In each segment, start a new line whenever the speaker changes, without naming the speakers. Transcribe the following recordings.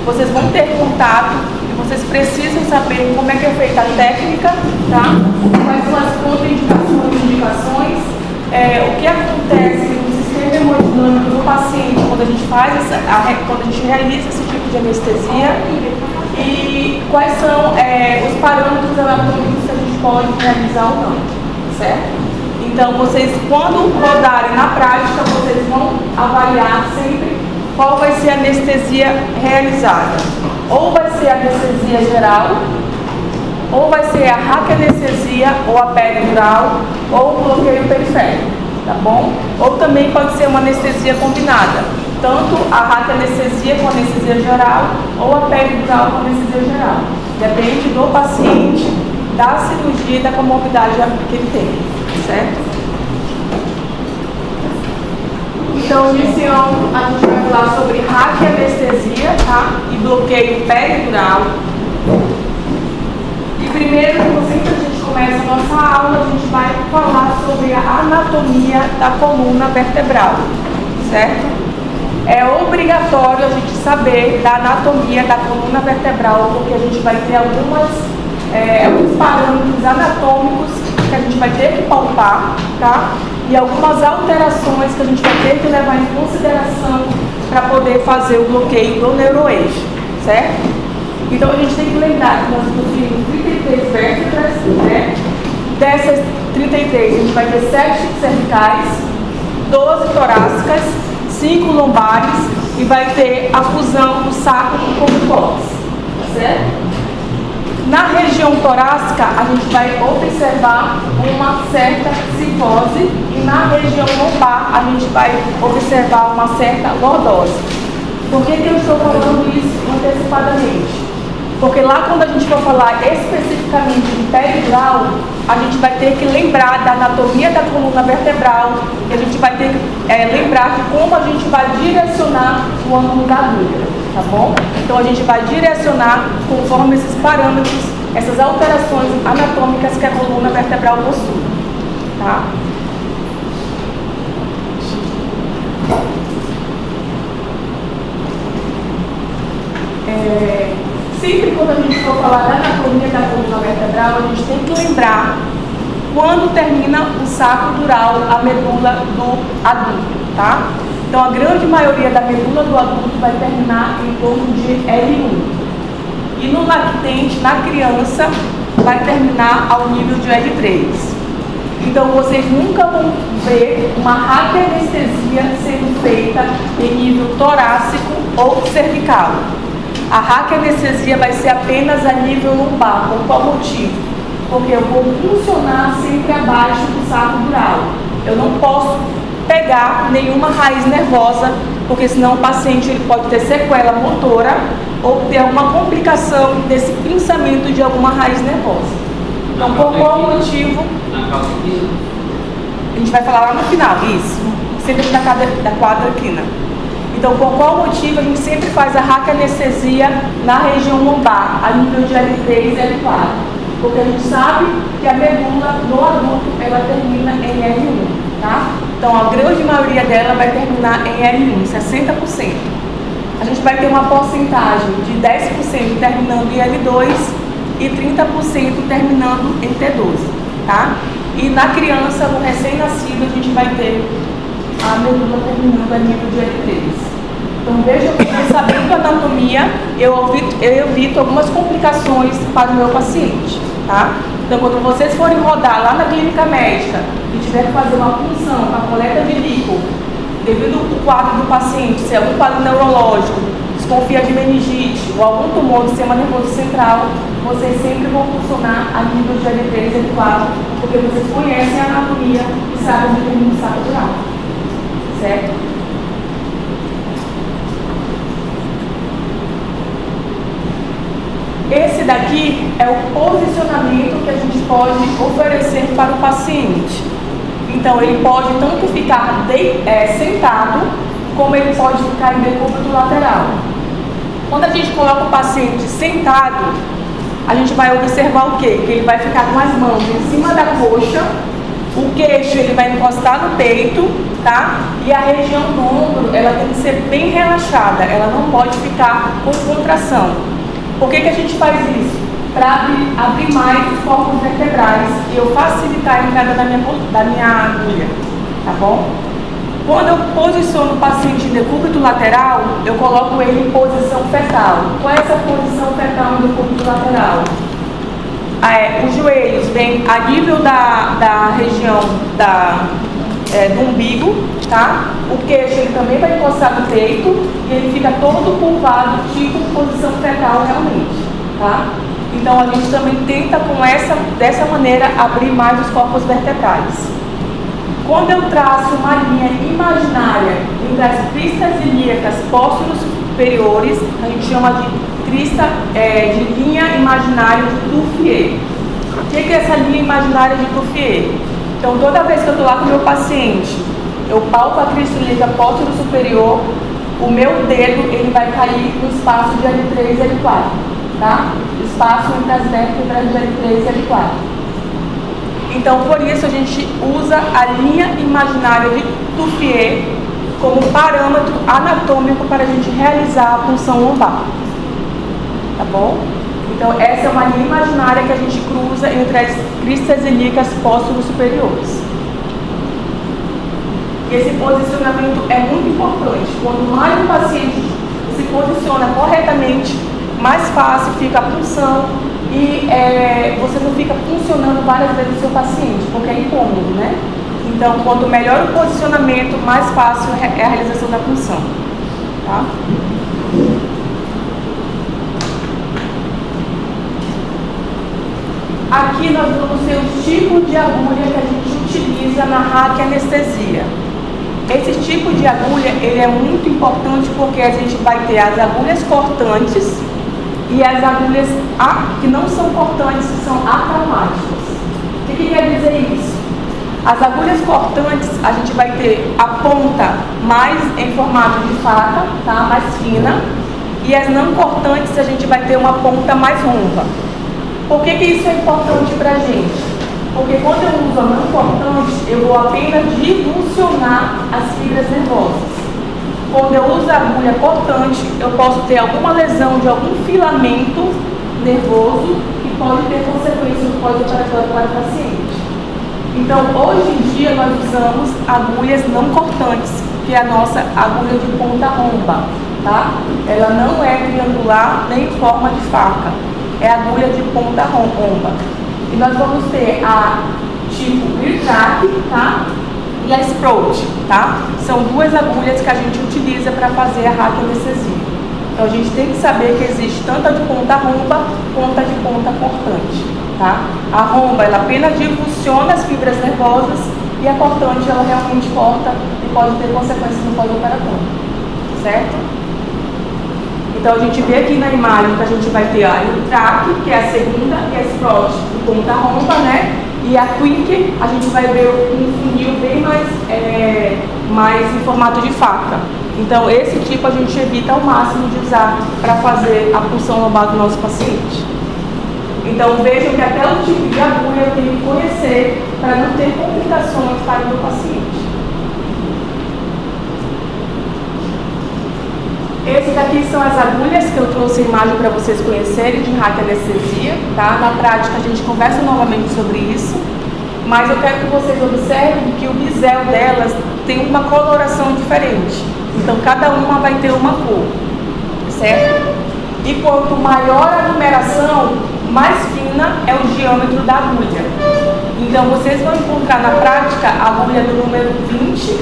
Vocês vão ter contato e vocês precisam saber como é que é feita a técnica, tá? Quais são as contraindicações, o que acontece no sistema hemodinâmico do paciente quando a gente quando a gente realiza esse tipo de anestesia e quais são os parâmetros anatômicos que a gente pode realizar ou não, certo? Então, vocês, quando rodarem na prática, vocês vão avaliar sempre qual vai ser a anestesia realizada. Ou vai ser a anestesia geral, ou vai ser a raquianestesia, ou a peridural, ou o bloqueio periférico, tá bom? Ou também pode ser uma anestesia combinada, tanto a raquianestesia com anestesia geral, ou a peridural com anestesia geral. Depende do paciente, da cirurgia e da comorbidade que ele tem, certo? Então, iniciando, a gente vai falar sobre raquianestesia, tá? E bloqueio peridural. E primeiro, sempre a gente começa a nossa aula, a gente vai falar sobre a anatomia da coluna vertebral, certo? É obrigatório a gente saber da anatomia da coluna vertebral, porque a gente vai ter alguns parâmetros anatômicos que a gente vai ter que palpar, tá? E algumas alterações que a gente vai ter que levar em consideração para poder fazer o bloqueio do neuroeixo, certo? Então a gente tem que lembrar que nós possuímos 33 vértebras, né? Dessas 33 a gente vai ter 7 cervicais, 12 torácicas, 5 lombares e vai ter a fusão do sacro com o tórax, certo? Na região torácica, a gente vai observar uma certa cifose e na região lombar, a gente vai observar uma certa lordose. Por que eu estou falando isso antecipadamente? Porque lá quando a gente for falar especificamente de peridural, a gente vai ter que lembrar da anatomia da coluna vertebral e a gente vai ter que lembrar de como a gente vai direcionar o ângulo da agulha. Tá bom? Então a gente vai direcionar conforme esses parâmetros, essas alterações anatômicas que a coluna vertebral possui. Tá? Sempre quando a gente for falar da anatomia da coluna vertebral, a gente tem que lembrar quando termina o sacro dural, a medula do adulto, tá? Então, a grande maioria da medula do adulto vai terminar em torno de L1. E no lactente, na criança, vai terminar ao nível de L3. Então, vocês nunca vão ver uma raquianestesia sendo feita em nível torácico ou cervical. A raquianestesia vai ser apenas a nível lombar. Por qual motivo? Porque eu vou funcionar sempre abaixo do sacro dural. Eu não posso pegar nenhuma raiz nervosa, porque senão o paciente ele pode ter sequela motora ou ter alguma complicação desse pinçamento de alguma raiz nervosa. Então, por qual motivo? A gente vai falar lá no final, isso. Sempre da quadra quina. Então, por qual motivo a gente sempre faz a raquianestesia na região lombar, a nível de L3 e L4? Porque a gente sabe que a medula no adulto, ela termina em L1, tá? Então, a grande maioria dela vai terminar em L1, 60%. A gente vai ter uma porcentagem de 10% terminando em L2 e 30% terminando em T12, tá? E na criança, no recém-nascido, a gente vai ter a medula terminando a nível de L3. Então, veja que, sabendo a anatomia, eu evito algumas complicações para o meu paciente, tá? Então, quando vocês forem rodar lá na clínica médica e tiver que fazer uma punção para coleta de líquido, devido ao quadro do paciente, se é algum quadro neurológico, desconfia de meningite ou algum tumor do sistema nervoso central, vocês sempre vão funcionar a nível de L3 e L4, porque vocês conhecem a anatomia e sabem onde termina o sacro dural, certo? Esse daqui é o posicionamento que a gente pode oferecer para o paciente. Então, ele pode tanto ficar sentado, como ele pode ficar em decúbito lateral. Quando a gente coloca o paciente sentado, a gente vai observar o quê? Que ele vai ficar com as mãos em cima da coxa, o queixo ele vai encostar no peito, tá? E a região do ombro, ela tem que ser bem relaxada, ela não pode ficar com contração. Por que a gente faz isso? Para abrir mais os corpos vertebrais e eu facilitar a entrada da minha agulha, tá bom? Quando eu posiciono o paciente em decúbito lateral, eu coloco ele em posição fetal. Qual é essa posição fetal em decúbito lateral? Os joelhos vêm a nível da região do umbigo, tá? O queixo ele também vai encostar no peito e ele fica todo curvado, tipo posição fetal realmente, tá? Então a gente também tenta dessa maneira abrir mais os corpos vertebrais. Quando eu traço uma linha imaginária entre as cristas ilíacas pósturos superiores, a gente chama de linha imaginária de Touffier. O que é essa linha imaginária de Touffier? Então, toda vez que eu estou lá com o meu paciente, eu palpo a crista ilíaca pósturo superior, o meu dedo ele vai cair no espaço de L3 e L4, tá? O espaço entre as vértebras de L3 e L4. Então, por isso, a gente usa a linha imaginária de Touffier como parâmetro anatômico para a gente realizar a punção lombar, tá bom? Então, essa é uma linha imaginária que a gente cruza entre as cristas ilíacas pósturos superiores. E esse posicionamento é muito importante. Quanto mais o paciente se posiciona corretamente, mais fácil fica a punção e você não fica funcionando várias vezes o seu paciente, porque é incômodo, né? Então, quanto melhor o posicionamento, mais fácil é a realização da punção, tá? Aqui nós vamos ter os tipos de agulha que a gente utiliza na raquianestesia. Esse tipo de agulha, ele é muito importante porque a gente vai ter as agulhas cortantes e as agulhas que não são cortantes, que são atraumáticas. O que quer dizer isso? As agulhas cortantes, a gente vai ter a ponta mais em formato de faca, tá? Mais fina, e as não cortantes, a gente vai ter uma ponta mais rompa. Por que isso é importante para a gente? Porque quando eu uso a não cortante, eu vou apenas divulsionar as fibras nervosas. quando eu uso a agulha cortante, eu posso ter alguma lesão de algum filamento nervoso que pode ter consequências no pós-operatório para o paciente. Então, hoje em dia, nós usamos agulhas não cortantes, que é a nossa agulha de ponta romba, tá? Ela não é triangular nem em forma de faca, é agulha de ponta romba. E nós vamos ter a tipo Birtrack, tá? E a Sprout, tá? São duas agulhas que a gente utiliza para fazer a raquianestesia. Então a gente tem que saber que existe tanto a de ponta romba quanto a de ponta cortante, tá? A romba, ela apenas divulsiona as fibras nervosas e a cortante, ela realmente corta e pode ter consequências no pós-operatório, certo? Então a gente vê aqui na imagem que a gente vai ter a Birtrack, que é a segunda, e a Sprout de ponta romba, né? E a Quick, a gente vai ver um funil bem mais em formato de faca. Então, esse tipo a gente evita ao máximo de usar para fazer a punção lombar do nosso paciente. Então, vejam que até o tipo de agulha eu tenho que conhecer para não ter complicações para o meu paciente. Esses daqui são as agulhas que eu trouxe a imagem para vocês conhecerem de raquianestesia, tá? Na prática a gente conversa novamente sobre isso, mas eu quero que vocês observem que o bisel delas tem uma coloração diferente. Então cada uma vai ter uma cor, certo? E quanto maior a numeração, mais fina é o diâmetro da agulha. Então vocês vão encontrar na prática a agulha do número 20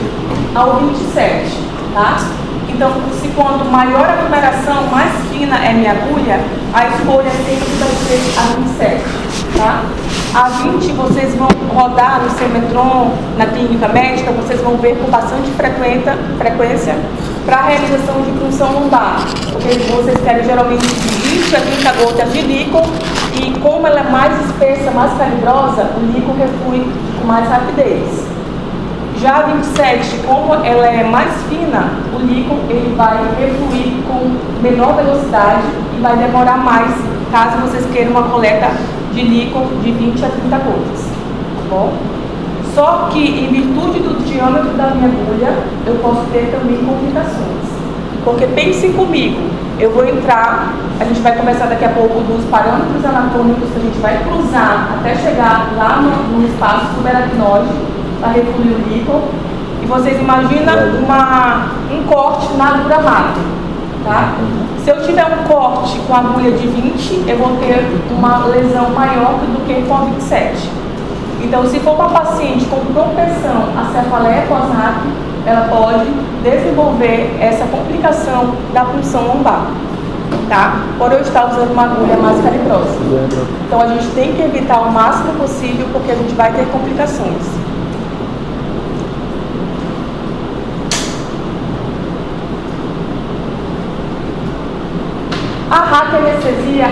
ao 27, tá? Então, se quanto maior a numeração, mais fina é minha agulha, a escolha sempre vai ser a 27, tá? A 20 vocês vão rodar no Semetron, na clínica médica, vocês vão ver com bastante frequência para a realização de punção lombar, porque vocês querem geralmente de 20 a 30 gotas de líquor e como ela é mais espessa, mais calibrosa, o líquor reflui com mais rapidez. Já a 27, como ela é mais fina, o líquor ele vai refluir com menor velocidade e vai demorar mais, caso vocês queiram uma coleta de líquor de 20 a 30 gotas, tá bom? Só que, em virtude do diâmetro da minha agulha, eu posso ter também complicações. Porque pensem comigo, eu vou entrar, a gente vai começar daqui a pouco dos parâmetros anatômicos que a gente vai cruzar até chegar lá no espaço subaracnoide, para refluir o líquor, e vocês imaginam um corte na agulha macro, tá? Se eu tiver um corte com a agulha de 20, eu vou ter uma lesão maior do que com a 27. Então, se for uma paciente com propensão a cefaleia pós-NAC, ela pode desenvolver essa complicação da punção lombar, tá? Por eu estar usando uma agulha mais calibrosa. Então, a gente tem que evitar o máximo possível, porque a gente vai ter complicações. A raquianestesia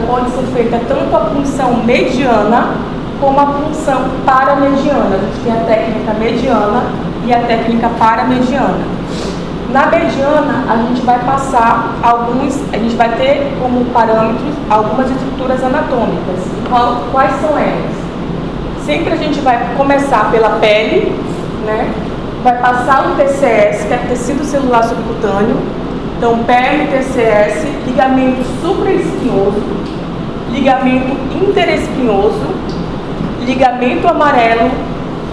pode ser feita tanto a punção mediana como a punção paramediana. A gente tem a técnica mediana e a técnica paramediana. Na mediana, a gente vai passar a gente vai ter como parâmetros algumas estruturas anatômicas. Quais são elas? Sempre a gente vai começar pela pele, né? Vai passar o TCS, que é tecido celular subcutâneo. Então, pele, TCS, ligamento supraespinhoso, ligamento interespinhoso, ligamento amarelo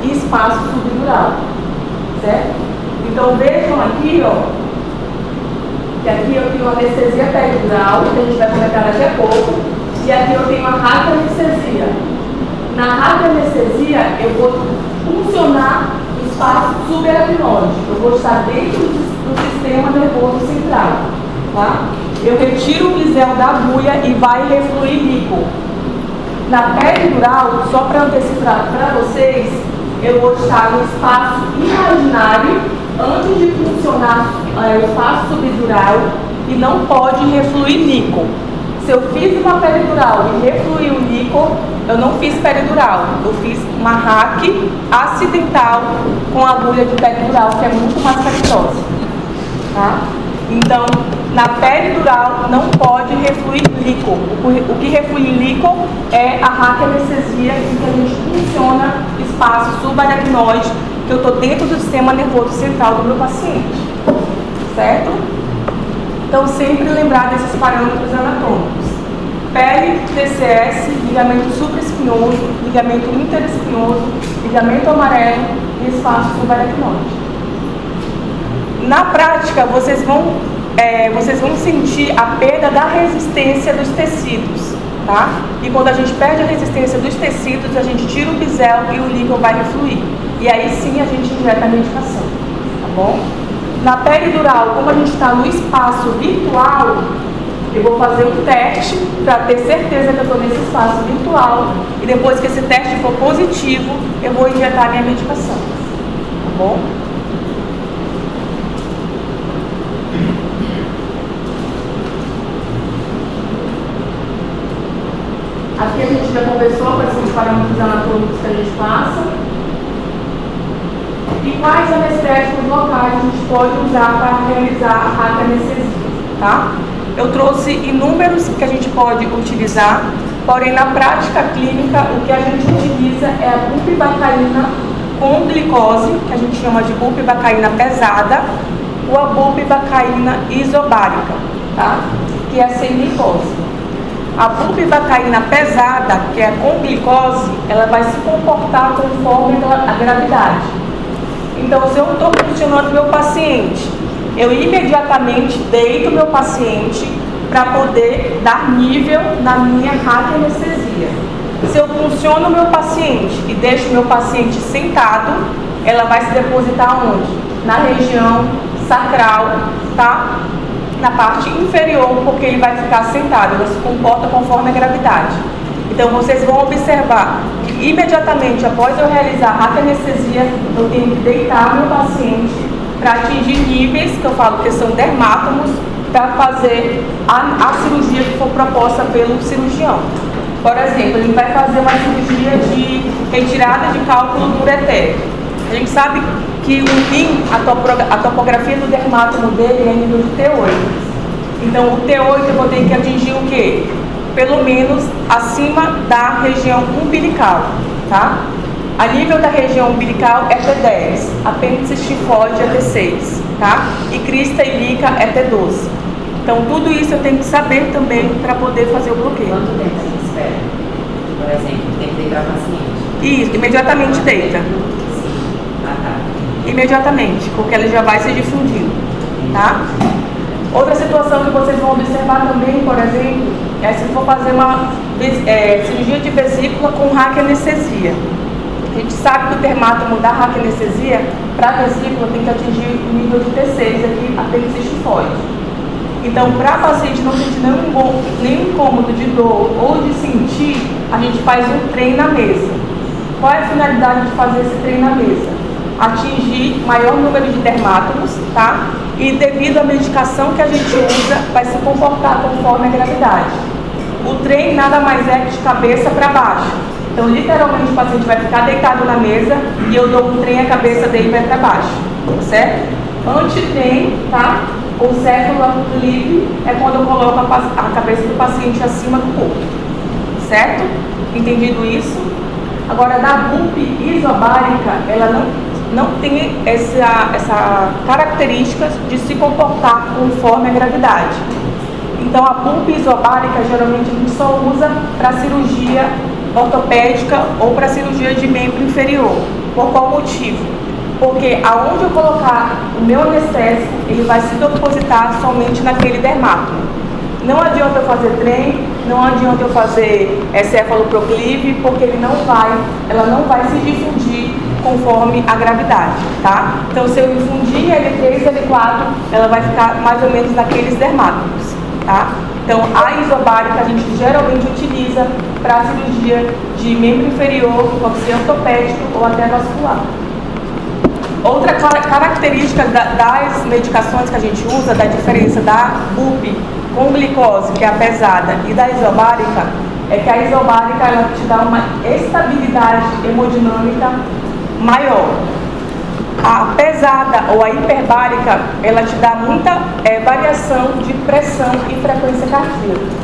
e espaço subdural, certo? Então, vejam aqui, ó, que aqui eu tenho anestesia peridural, que a gente vai comentar daqui a pouco, e aqui eu tenho a raquianestesia. Na raquianestesia, eu vou funcionar o espaço subaracnoide, eu vou estar dentro do sistema nervoso central, tá? Eu retiro o bisel da agulha e vai refluir líquor. Na peridural, só para antecipar para vocês, eu vou estar no espaço imaginário antes de funcionar o espaço subdural e não pode refluir líquor. Se eu fiz uma peridural e refluiu o líquor, eu não fiz peridural, eu fiz uma RAC acidental com agulha de peridural, que é muito mais calibrosa, tá? Então, na peridural não pode refluir líquor. O que reflui líquor é a raquianestesia, em que a gente funciona espaço subaracnoide, que eu estou dentro do sistema nervoso central do meu paciente, certo? Então, sempre lembrar desses parâmetros anatômicos. Pele, TCS, ligamento supraespinhoso, ligamento interespinhoso, ligamento amarelo e espaço subaracnoide. Na prática, vocês vão sentir a perda da resistência dos tecidos, tá? E quando a gente perde a resistência dos tecidos, a gente tira o bisel e o líquido vai refluir. E aí sim a gente injeta a medicação, tá bom? Na peridural, como a gente está no espaço virtual, eu vou fazer um teste para ter certeza que eu estou nesse espaço virtual. E depois que esse teste for positivo, eu vou injetar a minha medicação, tá bom? Aqui a gente já conversou quais são os parâmetros anatômicos que a gente passa e quais anestésicos locais a gente pode usar para realizar a radioanestesia, tá? Eu trouxe inúmeros que a gente pode utilizar, porém na prática clínica o que a gente utiliza é a bupivacaína com glicose, que a gente chama de bupivacaína pesada, ou a bupivacaína isobárica, tá? Que é sem glicose. A bupivacaína pesada, que é com glicose, ela vai se comportar conforme a gravidade. Então, se eu estou funcionando meu paciente, eu imediatamente deito meu paciente para poder dar nível na minha radioanestesia. Se eu funciono meu paciente e deixo meu paciente sentado, ela vai se depositar onde? Na região sacral, tá? Na parte inferior, porque ele vai ficar sentado, ela se comporta conforme a gravidade. Então, vocês vão observar que imediatamente após eu realizar a radioanestesia, eu tenho que deitar meu paciente para atingir níveis, que eu falo que são dermátomos, para fazer a cirurgia que for proposta pelo cirurgião. Por exemplo, ele vai fazer uma cirurgia de retirada de cálculo do ureter. A gente sabe que o rim, a topografia do dermátomo dele é nível de T8. Então, o T8 eu vou ter que atingir o quê? Pelo menos acima da região umbilical, tá? A nível da região umbilical é T10, apêndice tifóide é T6, tá? E crista ilíaca é T12. Então, tudo isso eu tenho que saber também para poder fazer o bloqueio.
Quanto tempo a gente espera? Por exemplo, tem que deitar o paciente?
Isso, imediatamente deita. Imediatamente, porque ela já vai se difundindo, tá? Outra situação que vocês vão observar também, por exemplo, é se for fazer uma cirurgia de vesícula com radioanestesia. A gente sabe que o dermátomo da radioanestesia, para a vesícula, tem que atingir o nível de T6 aqui, apêndice tifóide. Então, para a paciente não sentir nenhum incômodo de dor ou de sentir, a gente faz um trem na mesa. Qual é a finalidade de fazer esse trem na mesa? Atingir maior número de dermátomos, tá? E devido à medicação que a gente usa, vai se comportar conforme a gravidade. O trem nada mais é que de cabeça para baixo. Então, literalmente, o paciente vai ficar deitado na mesa e eu dou um trem, a cabeça dele vai para baixo, certo? Anti-trem, tá? Ou cédula livre é quando eu coloco a cabeça do paciente acima do corpo, certo? Entendido isso? Agora, da bup isobárica, ela não tem essa característica de se comportar conforme a gravidade. Então, a bup isobárica, geralmente, a gente só usa para cirurgia ortopédica ou para cirurgia de membro inferior. Por qual motivo? Porque aonde eu colocar o meu anestésico, ele vai se depositar somente naquele dermátomo. Não adianta eu fazer trem, não adianta eu fazer cefaloproclive, porque ela não vai se difundir conforme a gravidade, tá? Então, se eu infundir L3, L4, ela vai ficar mais ou menos naqueles dermátomos, tá? Então, a isobárica a gente geralmente utiliza para cirurgia de membro inferior, pode ser ortopédico ou até vascular. Outra característica das medicações que a gente usa, da diferença da bup com glicose, que é a pesada, e da isobárica, é que a isobárica ela te dá uma estabilidade hemodinâmica maior. A pesada ou a hiperbárica, ela te dá muita variação de pressão e frequência cardíaca.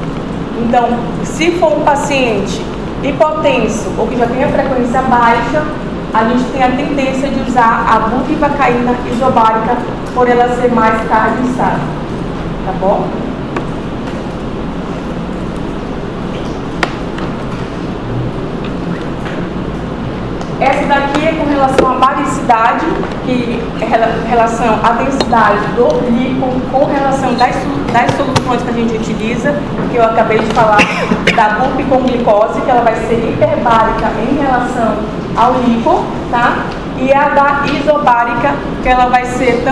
Então, se for um paciente hipotenso ou que já tem a frequência baixa, a gente tem a tendência de usar a bupivacaína isobárica por ela ser mais carne estável, tá bom? Essa daqui é com relação à baricidade, que é relação à densidade do líquido com relação das soluções que a gente utiliza, que eu acabei de falar da bup com glicose, que ela vai ser hiperbárica em relação ao líquido, tá? E a da isobárica, que ela vai ser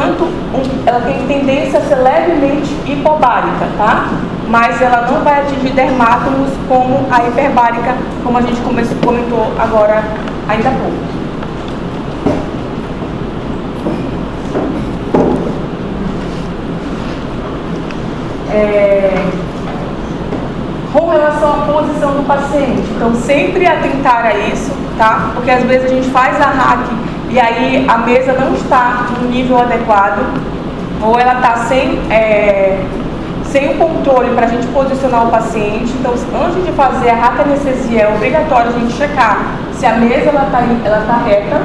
ela tem tendência a ser levemente hipobárica, tá? Mas ela não vai atingir dermátomos como a hiperbárica, como a gente comentou agora ainda há pouco. Com relação à posição do paciente, então sempre atentar a isso, tá? Porque às vezes a gente faz a hack e aí a mesa não está no nível adequado, ou ela está sem o controle para a gente posicionar o paciente. Então, antes de fazer a hack anestesia, é obrigatório a gente checar se a mesa ela tá reta,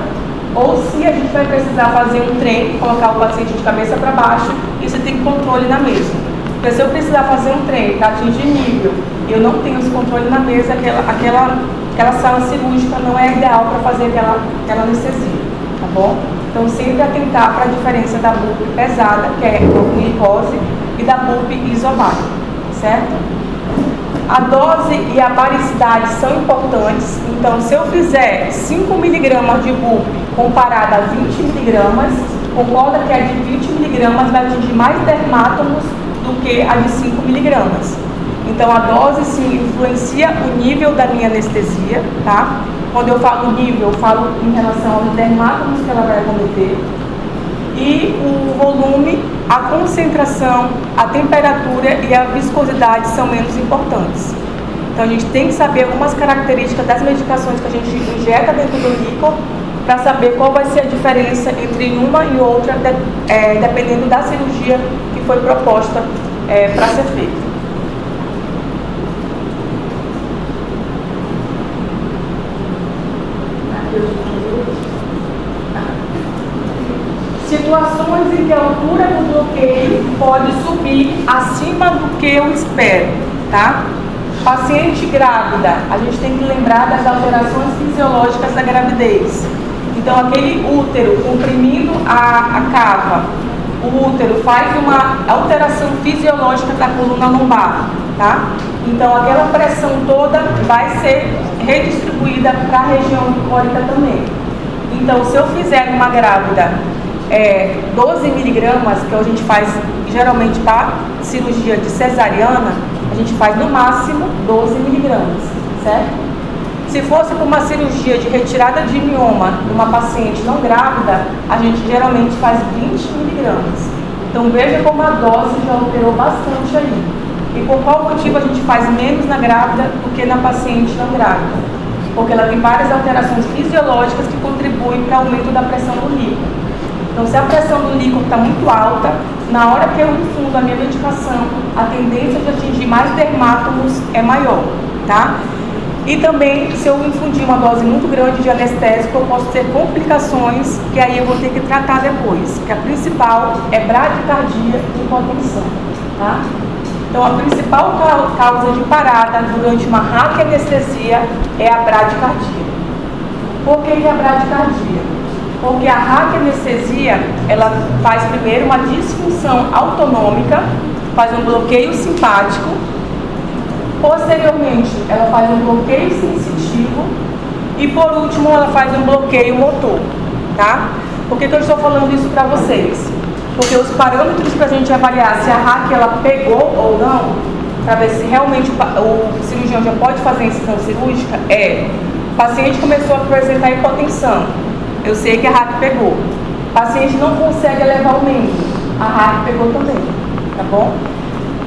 ou se a gente vai precisar fazer um trem, colocar o paciente de cabeça para baixo e você tem controle na mesa. Porque se eu precisar fazer um trem para atingir nível, eu não tenho esse controle na mesa, aquela sala cirúrgica não é ideal para fazer aquela anestesia, tá bom? Então, sempre atentar para a diferença da bup pesada, que é com glicose, e da bup isobárica, certo? A dose e a baricidade são importantes. Então, se eu fizer 5 mg de bup comparada a 20 mg, concorda que a de 20 mg vai atingir mais dermátomos do que a de 5 mg. Então, a dose sim influencia o nível da minha anestesia, tá? Quando eu falo nível, eu falo em relação aos dermátomos que ela vai acometer. E o volume, a concentração, a temperatura e a viscosidade são menos importantes. Então, a gente tem que saber algumas características das medicações que a gente injeta dentro do líquido para saber qual vai ser a diferença entre uma e outra, dependendo da cirurgia que foi proposta para ser feita. Situações em que a altura do bloqueio pode subir acima do que eu espero, tá? Paciente grávida, a gente tem que lembrar das alterações fisiológicas da gravidez. Então, aquele útero comprimindo a cava, o útero faz uma alteração fisiológica da coluna lombar, tá? Então, aquela pressão toda vai ser redistribuída para a região córica também. Então, se eu fizer numa grávida 12 miligramas, que a gente faz geralmente para cirurgia de cesariana, a gente faz no máximo 12 miligramas, certo? Se fosse para uma cirurgia de retirada de mioma numa paciente não grávida, a gente geralmente faz 20 miligramas. Então veja como a dose já alterou bastante aí. E por qual motivo a gente faz menos na grávida do que na paciente não grávida? Porque ela tem várias alterações fisiológicas que contribuem para o aumento da pressão do líquido. Então, se a pressão do líquido está muito alta, na hora que eu infundo a minha medicação, a tendência de atingir mais dermátomos é maior, tá? E também, se eu infundir uma dose muito grande de anestésico, eu posso ter complicações que aí eu vou ter que tratar depois, que a principal é bradicardia e hipotensão, tá? Então, a principal causa de parada durante uma raquianestesia é a bradicardia. Por que a bradicardia? Porque a raquianestesia, ela faz primeiro uma disfunção autonômica, faz um bloqueio simpático, posteriormente ela faz um bloqueio sensitivo e por último ela faz um bloqueio motor, tá? Por que eu estou falando isso para vocês? Porque os parâmetros para a gente avaliar se a hack ela pegou ou não, para ver se realmente o cirurgião já pode fazer a incisão cirúrgica, o paciente começou a apresentar hipotensão. Eu sei que a hack pegou. O paciente não consegue elevar o membro. A hack pegou também, tá bom?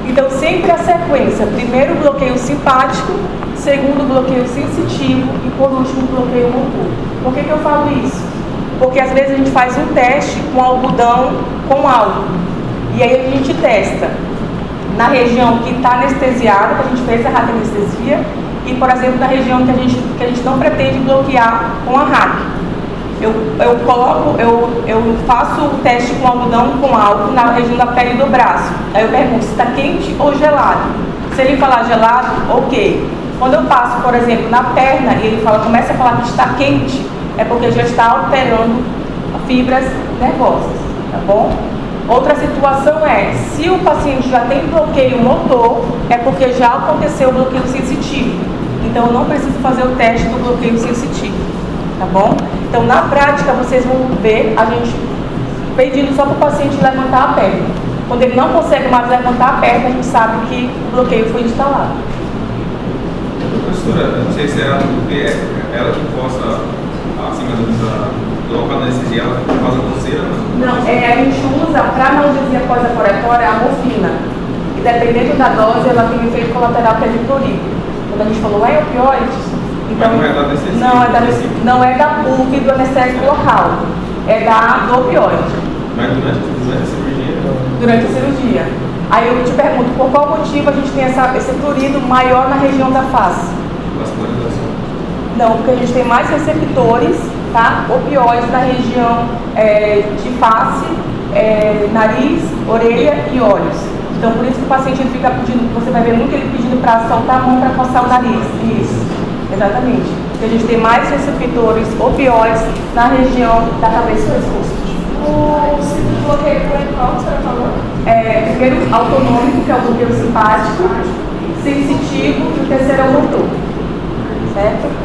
Então, sempre a sequência. Primeiro, bloqueio simpático. Segundo, bloqueio sensitivo. E, por último, bloqueio motor. Por que eu falo isso? Porque, às vezes, a gente faz um teste com algodão com álcool. E aí, a gente testa na região que está anestesiada, que a gente fez a hack anestesia. E, por exemplo, na região que a gente não pretende bloquear com a hack. eu faço o teste com algodão com álcool na região da pele do braço. Aí eu pergunto se está quente ou gelado. Se ele falar gelado, ok. Quando eu passo, por exemplo, na perna e ele começa a falar que está quente, é porque já está alterando fibras nervosas, tá bom? Outra situação é, se o paciente já tem bloqueio motor, é porque já aconteceu o bloqueio sensitivo. Então eu não preciso fazer o teste do bloqueio sensitivo, tá bom? Então na prática vocês vão ver a gente pedindo só para o paciente levantar a perna. Quando ele não consegue mais levantar a perna, a gente sabe que o bloqueio foi instalado.
Professora, não sei se ela que possa, acima do local da anestesia, ela faz a pulseira?
Não, a gente usa para analgesia pós-operatória a morfina. E dependendo da dose, ela tem um efeito colateral que é de prurigo. Quando a gente falou é opioides, então
não é da anestesia?
Não é da PUC do anestésico local, é do opioide.
Mas durante a cirurgia?
Durante a cirurgia. Aí eu te pergunto, por qual motivo a gente tem esse prurido maior na região da face?
Vascularização.
Não, porque a gente tem mais receptores, tá? Opioides na região de face, nariz, orelha e olhos. Então por isso que o paciente ele fica pedindo, você vai ver muito ele pedindo para soltar a mão para coçar o nariz. Isso, exatamente. Porque a gente tem mais receptores opioides na região da cabeça e pescoço.
O segundo bloqueio foi qual que você falou?
Primeiro autonômico, que é o bloqueio simpático, sensitivo e o terceiro é o motor. Certo?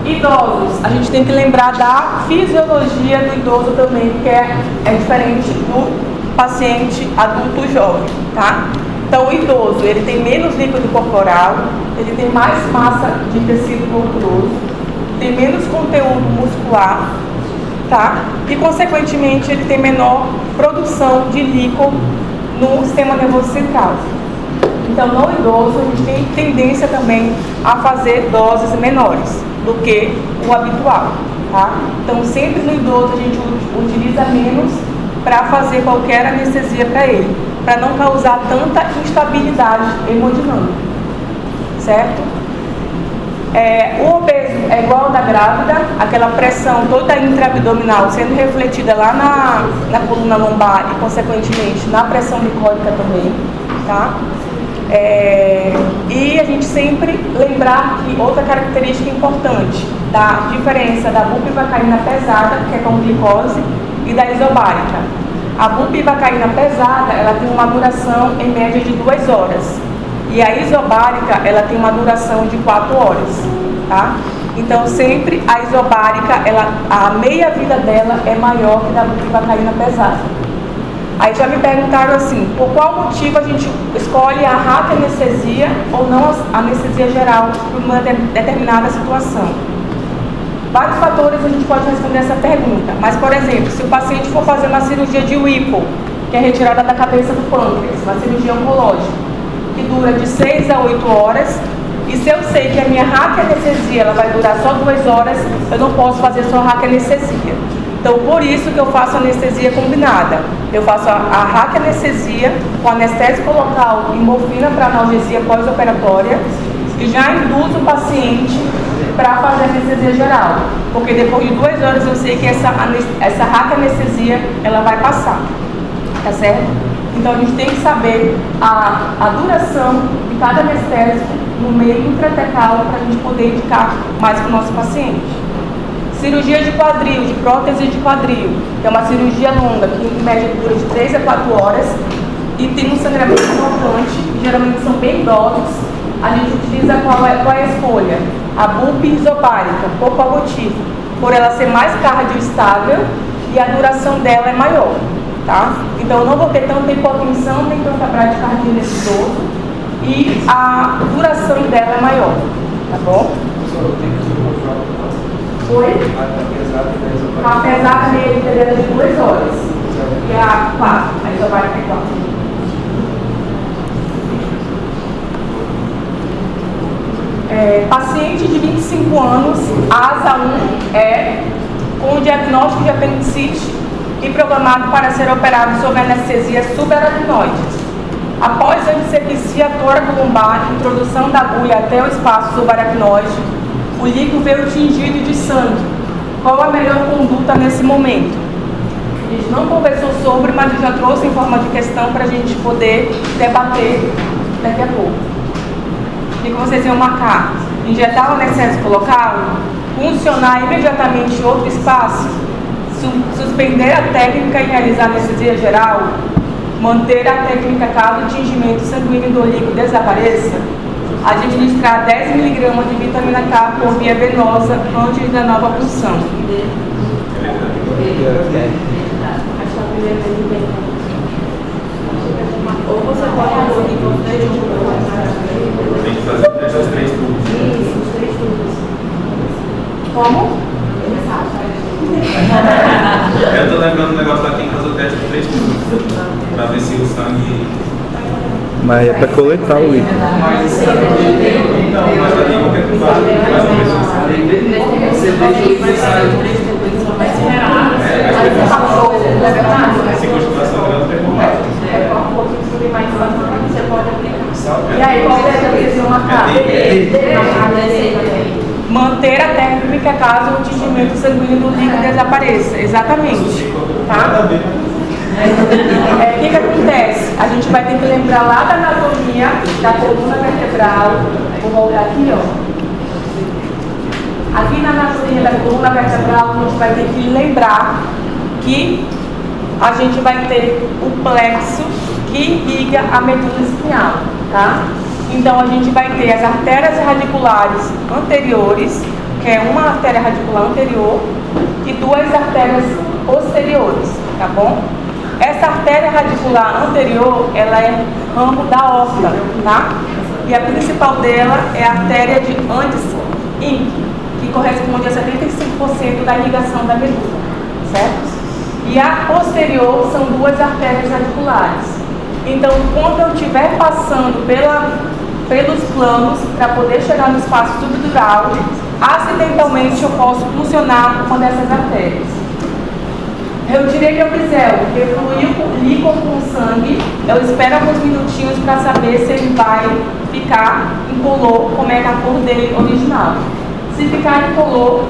Idosos, a gente tem que lembrar da fisiologia do idoso também, que é diferente do paciente adulto jovem, tá? Então o idoso, ele tem menos líquido corporal, ele tem mais massa de tecido gorduroso, tem menos conteúdo muscular, tá? E consequentemente ele tem menor produção de líquido no sistema nervoso central. Então no idoso a gente tem tendência também a fazer doses menores do que o habitual, tá? Então sempre no idoso a gente utiliza menos para fazer qualquer anestesia para ele, para não causar tanta instabilidade hemodinâmica, certo? O obeso é igual ao da grávida, aquela pressão toda intraabdominal sendo refletida lá na coluna lombar e consequentemente na pressão licórica também, tá? E a gente sempre lembrar que outra característica importante da diferença da bupivacaína pesada, que é com glicose, e da isobárica. A bupivacaína pesada, ela tem uma duração em média de 2 horas. E a isobárica, ela tem uma duração de 4 horas, tá? Então, sempre a isobárica, a meia-vida dela é maior que a da bupivacaína pesada. Aí já me perguntaram assim, por qual motivo a gente escolhe a radioanestesia ou não a anestesia geral para uma determinada situação? Vários fatores a gente pode responder essa pergunta, mas, por exemplo, se o paciente for fazer uma cirurgia de Whipple, que é retirada da cabeça do pâncreas, uma cirurgia oncológica, que dura de 6 a 8 horas, e se eu sei que a minha radioanestesia ela vai durar só 2 horas, eu não posso fazer só radioanestesia. Então, por isso que eu faço anestesia combinada. Eu faço a radioanestesia com anestésico local e morfina para analgesia pós-operatória e já induzo o paciente para fazer anestesia geral, porque depois de 2 horas eu sei que essa radioanestesia ela vai passar, tá certo? Então a gente tem que saber a duração de cada anestésico no meio intratecal para a gente poder indicar mais para o nosso paciente. Cirurgia de quadril, de prótese de quadril, que é uma cirurgia longa, que em média dura de 3 a 4 horas e tem um sangramento importante, geralmente são bem idosos. A gente utiliza qual é a escolha? A bup isobárica, por qual motivo? Por ela ser mais cardioestável e a duração dela é maior, tá? Então eu não vou ter tanta hipotensão nem tanta bradicardia nesse idoso e a duração dela é maior, tá bom? Oi? A pesada dele é de 2 horas e a 4, a isobárica é 4. Paciente de 25 anos, ASA 1, com o diagnóstico de apendicite e programado para ser operado sob anestesia subaracnoide. Após a antisepsia tóraco-lombar, introdução da agulha até o espaço subaracnoide, o líquido veio tingido de sangue. Qual a melhor conduta nesse momento? A gente não conversou sobre, mas eu já trouxe em forma de questão para a gente poder debater daqui a pouco. O que vocês iam marcar? Injetar o anestésico local? Funcionar imediatamente em outro espaço? Suspender a técnica e realizar anestesia geral? Manter a técnica caso o tingimento sanguíneo do líquido desapareça? Administrar 10 mg de vitamina K por via venosa antes da nova punção. Ou você pode
tem que fazer os 3 tubos.
Isso, os 3 tubos.
Como?
Eu tô lembrando do negócio lá, tem que fazer o teste de 3 tubos. Pra ver se o sangue.
Mas é para coletar o líquido.
Mas ali eu quero mais uma vez.
Você deixa
Se constipação grande, tem como
Um pouquinho subir mais você pode aplicar. E aí, qual é a decisão marcada? Manter a técnica caso o tingimento sanguíneo do líquido desapareça. Exatamente. Tá? O que acontece? A gente vai ter que lembrar lá da anatomia da coluna vertebral. Vou voltar aqui, ó. Aqui na anatomia da coluna vertebral, a gente vai ter que lembrar que a gente vai ter o plexo que liga a medula espinhal, tá? Então, a gente vai ter as artérias radiculares anteriores, que é uma artéria radicular anterior, e 2 artérias posteriores, tá bom? Essa artéria radicular anterior, ela é ramo da aorta, tá? E a principal dela é a artéria de Anderson, que corresponde a 75% da ligação da medula, certo? E a posterior são 2 artérias radiculares. Então, quando eu estiver passando pelos planos para poder chegar no espaço subdural, acidentalmente eu posso funcionar uma dessas artérias. Eu tirei meu brisel, refluiu líquor com sangue, eu espero alguns minutinhos para saber se ele vai ficar incolor, como é a cor dele original. Se ficar incolor,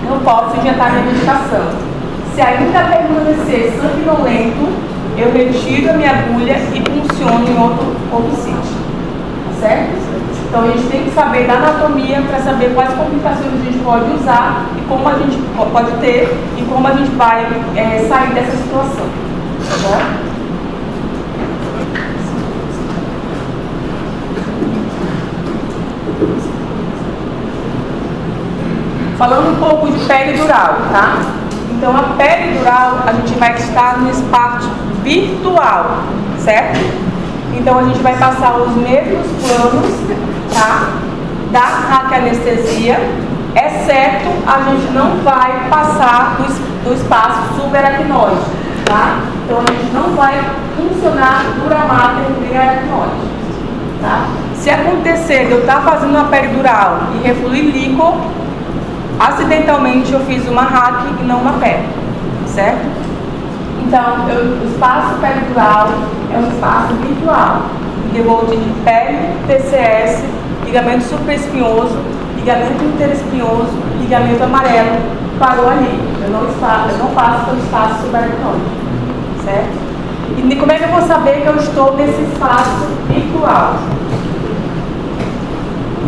eu posso injetar minha medicação. Se ainda permanecer sanguinolento, eu retiro a minha agulha e funciono em outro sítio. Tá certo? Então a gente tem que saber da anatomia para saber quais complicações a gente pode usar e como a gente pode ter e como a gente vai sair dessa situação. Tá bom? Falando um pouco de peridural, tá? Então, a peridural, a gente vai estar no espaço virtual, certo? Então, a gente vai passar os mesmos planos, tá? Da raquianestesia, exceto a gente não vai passar do espaço subaracnoide, tá? Então, a gente não vai funcionar dura mater e aracnoide, tá? Se acontecer de eu estar fazendo uma peridural e refluir líquor, acidentalmente eu fiz uma hack e não uma pele, certo? Então, o espaço peridural é um espaço virtual, envolto de pele, TCS, ligamento supraespinhoso, ligamento interespinhoso, ligamento amarelo, parou ali. Eu não passo pelo espaço subaracnoide, certo? E como é que eu vou saber que eu estou nesse espaço virtual?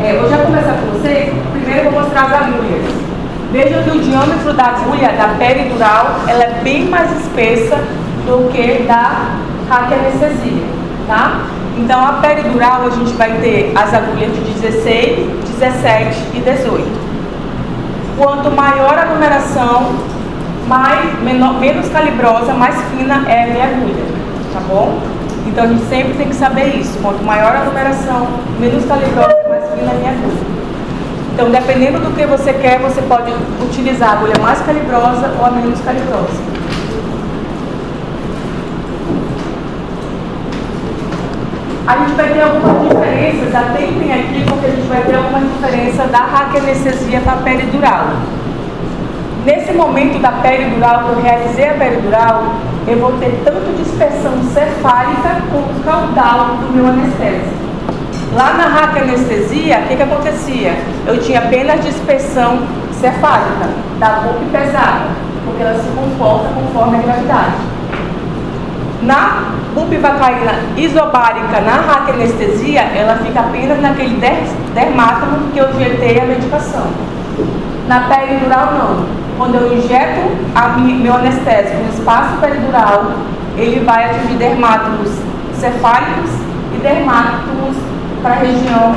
Eu vou já começar com vocês. Primeiro eu vou mostrar as agulhas. Vejam que o diâmetro da agulha da peridural ela é bem mais espessa do que da raquianestesia, tá? Então a peridural a gente vai ter as agulhas de 16, 17 e 18. Quanto maior a numeração, menos calibrosa, mais fina é a minha agulha, tá bom? Então a gente sempre tem que saber isso. Quanto maior a numeração, menos calibrosa, mais fina é a minha agulha. Então, dependendo do que você quer, você pode utilizar a agulha mais calibrosa ou a menos calibrosa. A gente vai ter algumas diferenças, atentem aqui, porque a gente vai ter alguma diferença da raquianestesia para a peridural. Nesse momento da peridural, que eu realizei a peridural, eu vou ter tanto dispersão cefálica como caudal do meu anestésico. Lá na raquianestesia, o que acontecia? Eu tinha apenas dispersão cefálica da BUP pesada, porque ela se comporta conforme a gravidade. Na bupivacaína isobárica, na raquianestesia, ela fica apenas naquele dermátomo que eu injetei a medicação. Na peridural, não. Quando eu injeto meu anestésico no espaço peridural, ele vai atingir dermátomos cefálicos e dermátomos para a região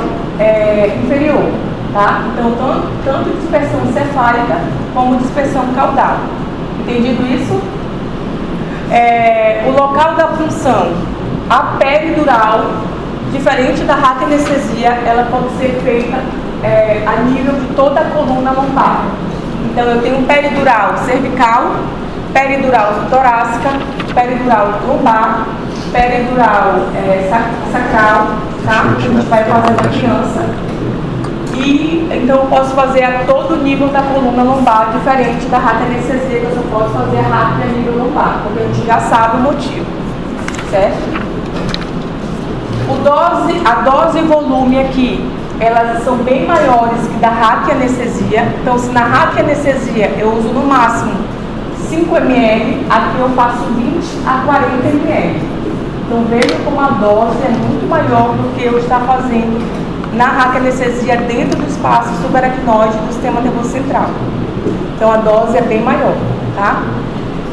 inferior. Tá? Então, tanto dispersão cefálica como dispersão caudal. Entendido isso? O local da punção, a peridural, diferente da raquianestesia, ela pode ser feita a nível de toda a coluna lombar. Então, eu tenho peridural cervical, peridural torácica, peridural lombar, peridural sacral, tá? Que a gente vai fazer na criança. E então eu posso fazer a todo nível da coluna lombar, diferente da raquianestesia, que eu só posso fazer a rápida a nível lombar, porque a gente já sabe o motivo, certo? A dose e volume aqui, elas são bem maiores que da raquianestesia. Então, se na raquianestesia eu uso no máximo 5 ml, aqui eu faço 20 a 40 ml. Então, veja como a dose é muito maior do que eu estar fazendo na raquianestesia dentro do espaço subaracnoide do sistema nervoso central. Então, a dose é bem maior, tá?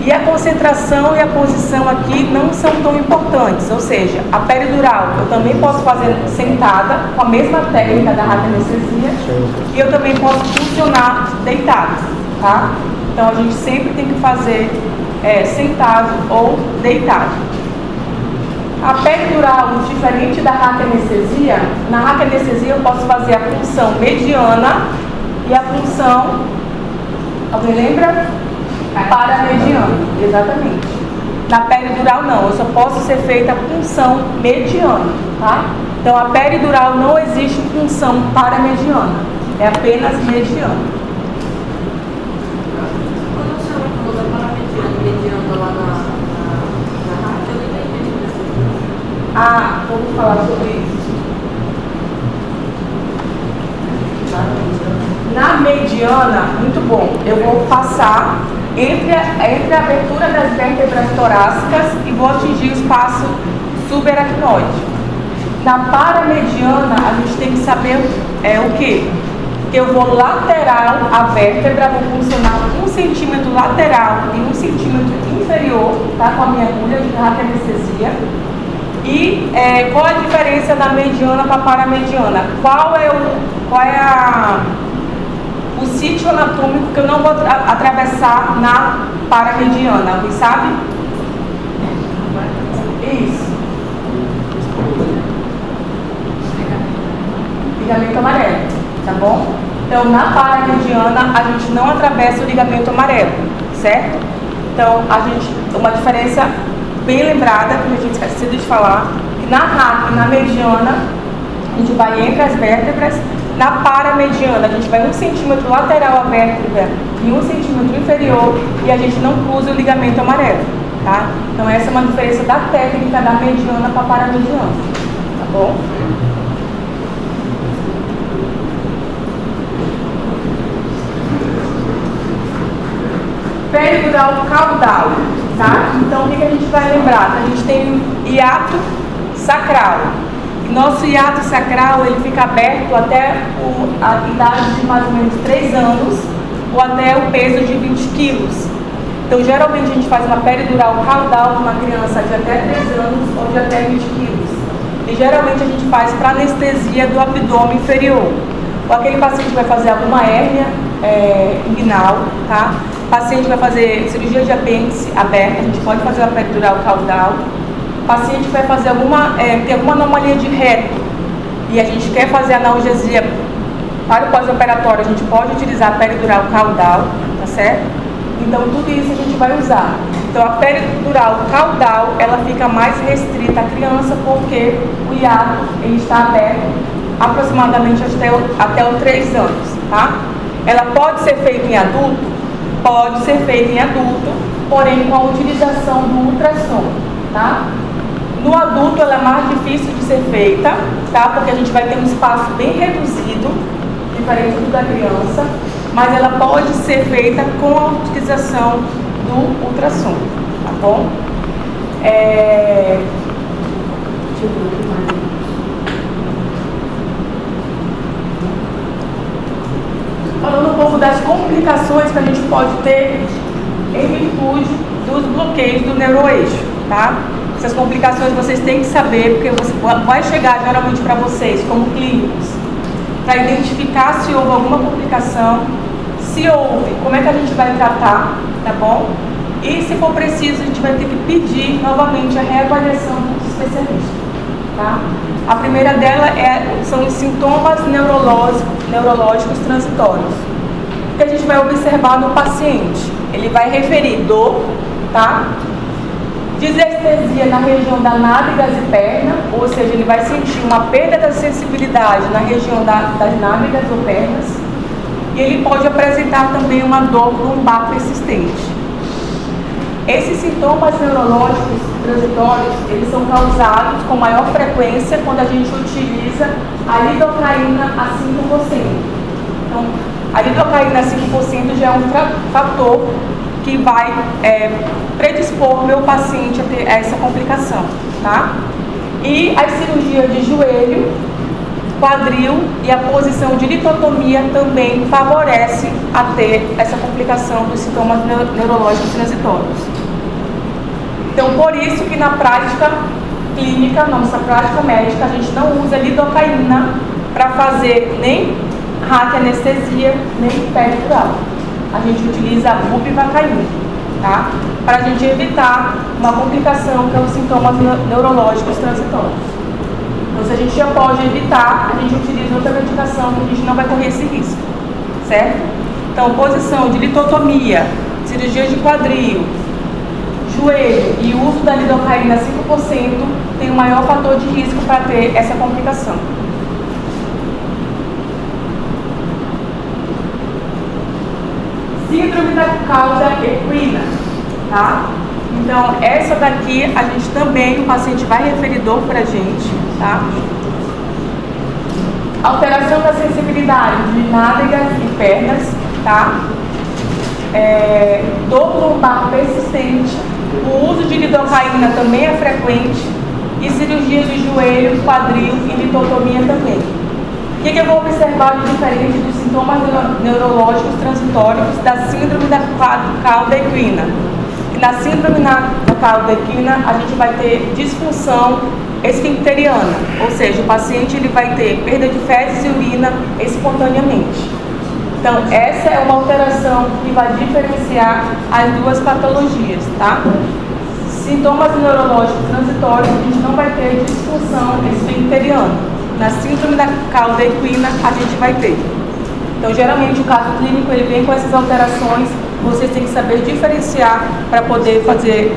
E a concentração e a posição aqui não são tão importantes, ou seja, a peridural eu também posso fazer sentada, com a mesma técnica da raquianestesia, e eu também posso funcionar deitado, tá? Então, a gente sempre tem que fazer sentado ou deitado. A peridural, diferente da raquianestesia, na raquianestesia eu posso fazer a punção mediana e a punção, alguém lembra? Paramediana, exatamente. Na peridural não, eu só posso ser feita a punção mediana, tá? Então a peridural não existe punção paramediana, é apenas mediana.
Quando o senhor falou da paramediana e mediana lá na rádio, eu não entendi.
Vamos falar sobre isso. Na mediana, muito bom, eu vou passar entre a abertura das vértebras torácicas e vou atingir o espaço subaracnoide. Na paramediana, a gente tem que saber o quê? Que eu vou lateral a vértebra, vou funcionar 1 centímetro lateral e 1 centímetro inferior, tá? Com a minha agulha de raquianestesia. E qual a diferença da mediana para a paramediana? Qual é o sítio anatômico que eu não vou atravessar na paramediana? Alguém sabe? Isso. Ligamento amarelo, tá bom? Então, na paramediana, a gente não atravessa o ligamento amarelo, certo? Então, uma diferença bem lembrada, que a gente esqueceu de falar, que na mediana, a gente vai entre as vértebras. Na paramediana, a gente vai 1 centímetro lateral à vértebra e 1 centímetro inferior, e a gente não cruza o ligamento amarelo, tá? Então, essa é uma diferença da técnica da mediana para a paramediana, tá bom? Peridural caudal, tá? Então, o que a gente vai lembrar? A gente tem hiato sacral. Nosso hiato sacral, ele fica aberto até a idade de mais ou menos 3 anos ou até o peso de 20 quilos. Então, geralmente, a gente faz uma peridural caudal numa criança de até 3 anos ou de até 20 quilos. E, geralmente, a gente faz para anestesia do abdômen inferior. Ou aquele paciente vai fazer alguma hérnia inguinal, tá? O paciente vai fazer cirurgia de apêndice aberta, a gente pode fazer uma peridural caudal. O paciente vai fazer tem alguma anomalia de reto e a gente quer fazer analgesia para o pós-operatório, a gente pode utilizar a peridural caudal, tá certo? Então, tudo isso a gente vai usar. Então, a peridural caudal, ela fica mais restrita à criança porque o hiato, ele está aberto aproximadamente até os 3 anos, tá? Ela pode ser feita em adulto? Pode ser feita em adulto, porém com a utilização do ultrassom, tá? No adulto ela é mais difícil de ser feita, tá? Porque a gente vai ter um espaço bem reduzido, diferente do da criança, mas ela pode ser feita com a utilização do ultrassom, tá bom? Deixa eu ver o que mais. Falando um pouco das complicações que a gente pode ter em virtude dos bloqueios do neuroeixo, tá? Essas complicações vocês têm que saber, porque você vai chegar geralmente para vocês, como clínicos, para identificar se houve alguma complicação, se houve, como é que a gente vai tratar, tá bom? E se for preciso, a gente vai ter que pedir novamente a reavaliação do especialista, tá? A primeira dela são os sintomas neurológicos transitórios, que a gente vai observar no paciente. Ele vai referir dor, tá? Disestesia na região da nádegas e perna, ou seja, ele vai sentir uma perda da sensibilidade na região das nádegas ou pernas, e ele pode apresentar também uma dor lombar persistente. Esses sintomas neurológicos transitórios, eles são causados com maior frequência quando a gente utiliza a lidocaína a 5%. Então, a lidocaína a 5% já é um fator que vai predispor meu paciente a ter essa complicação, tá? E as cirurgias de joelho, quadril e a posição de litotomia também favorece a ter essa complicação dos sintomas neurológicos transitórios. Então, por isso que na prática clínica, na nossa prática médica, a gente não usa lidocaína para fazer nem radioanestesia, nem peridural. A gente utiliza bupivacaína, tá? Para a gente evitar uma complicação que é os sintomas neurológicos transitórios. Então, se a gente já pode evitar, a gente utiliza outra medicação que a gente não vai correr esse risco, certo? Então, posição de litotomia, cirurgia de quadril, joelho e uso da lidocaína 5% tem o maior fator de risco para ter essa complicação. Síndrome da cauda equina, tá? Então, essa daqui, a gente também, o paciente vai referir dor pra gente, tá? Alteração da sensibilidade de nádegas e pernas, tá? Dor lombar persistente, o uso de lidocaína também é frequente, e cirurgia de joelho, quadril e litotomia também. O que eu vou observar de diferente dos sintomas neurológicos transitórios da síndrome da cauda equina? Na síndrome da cauda equina, a gente vai ter disfunção esfincteriana, ou seja, o paciente ele vai ter perda de fezes e urina espontaneamente. Então, essa é uma alteração que vai diferenciar as duas patologias, tá? Sintomas neurológicos transitórios, a gente não vai ter disfunção esfincteriana. Na síndrome da cauda equina, a gente vai ter. Então, geralmente, o caso clínico, ele vem com essas alterações, vocês têm que saber diferenciar para poder fazer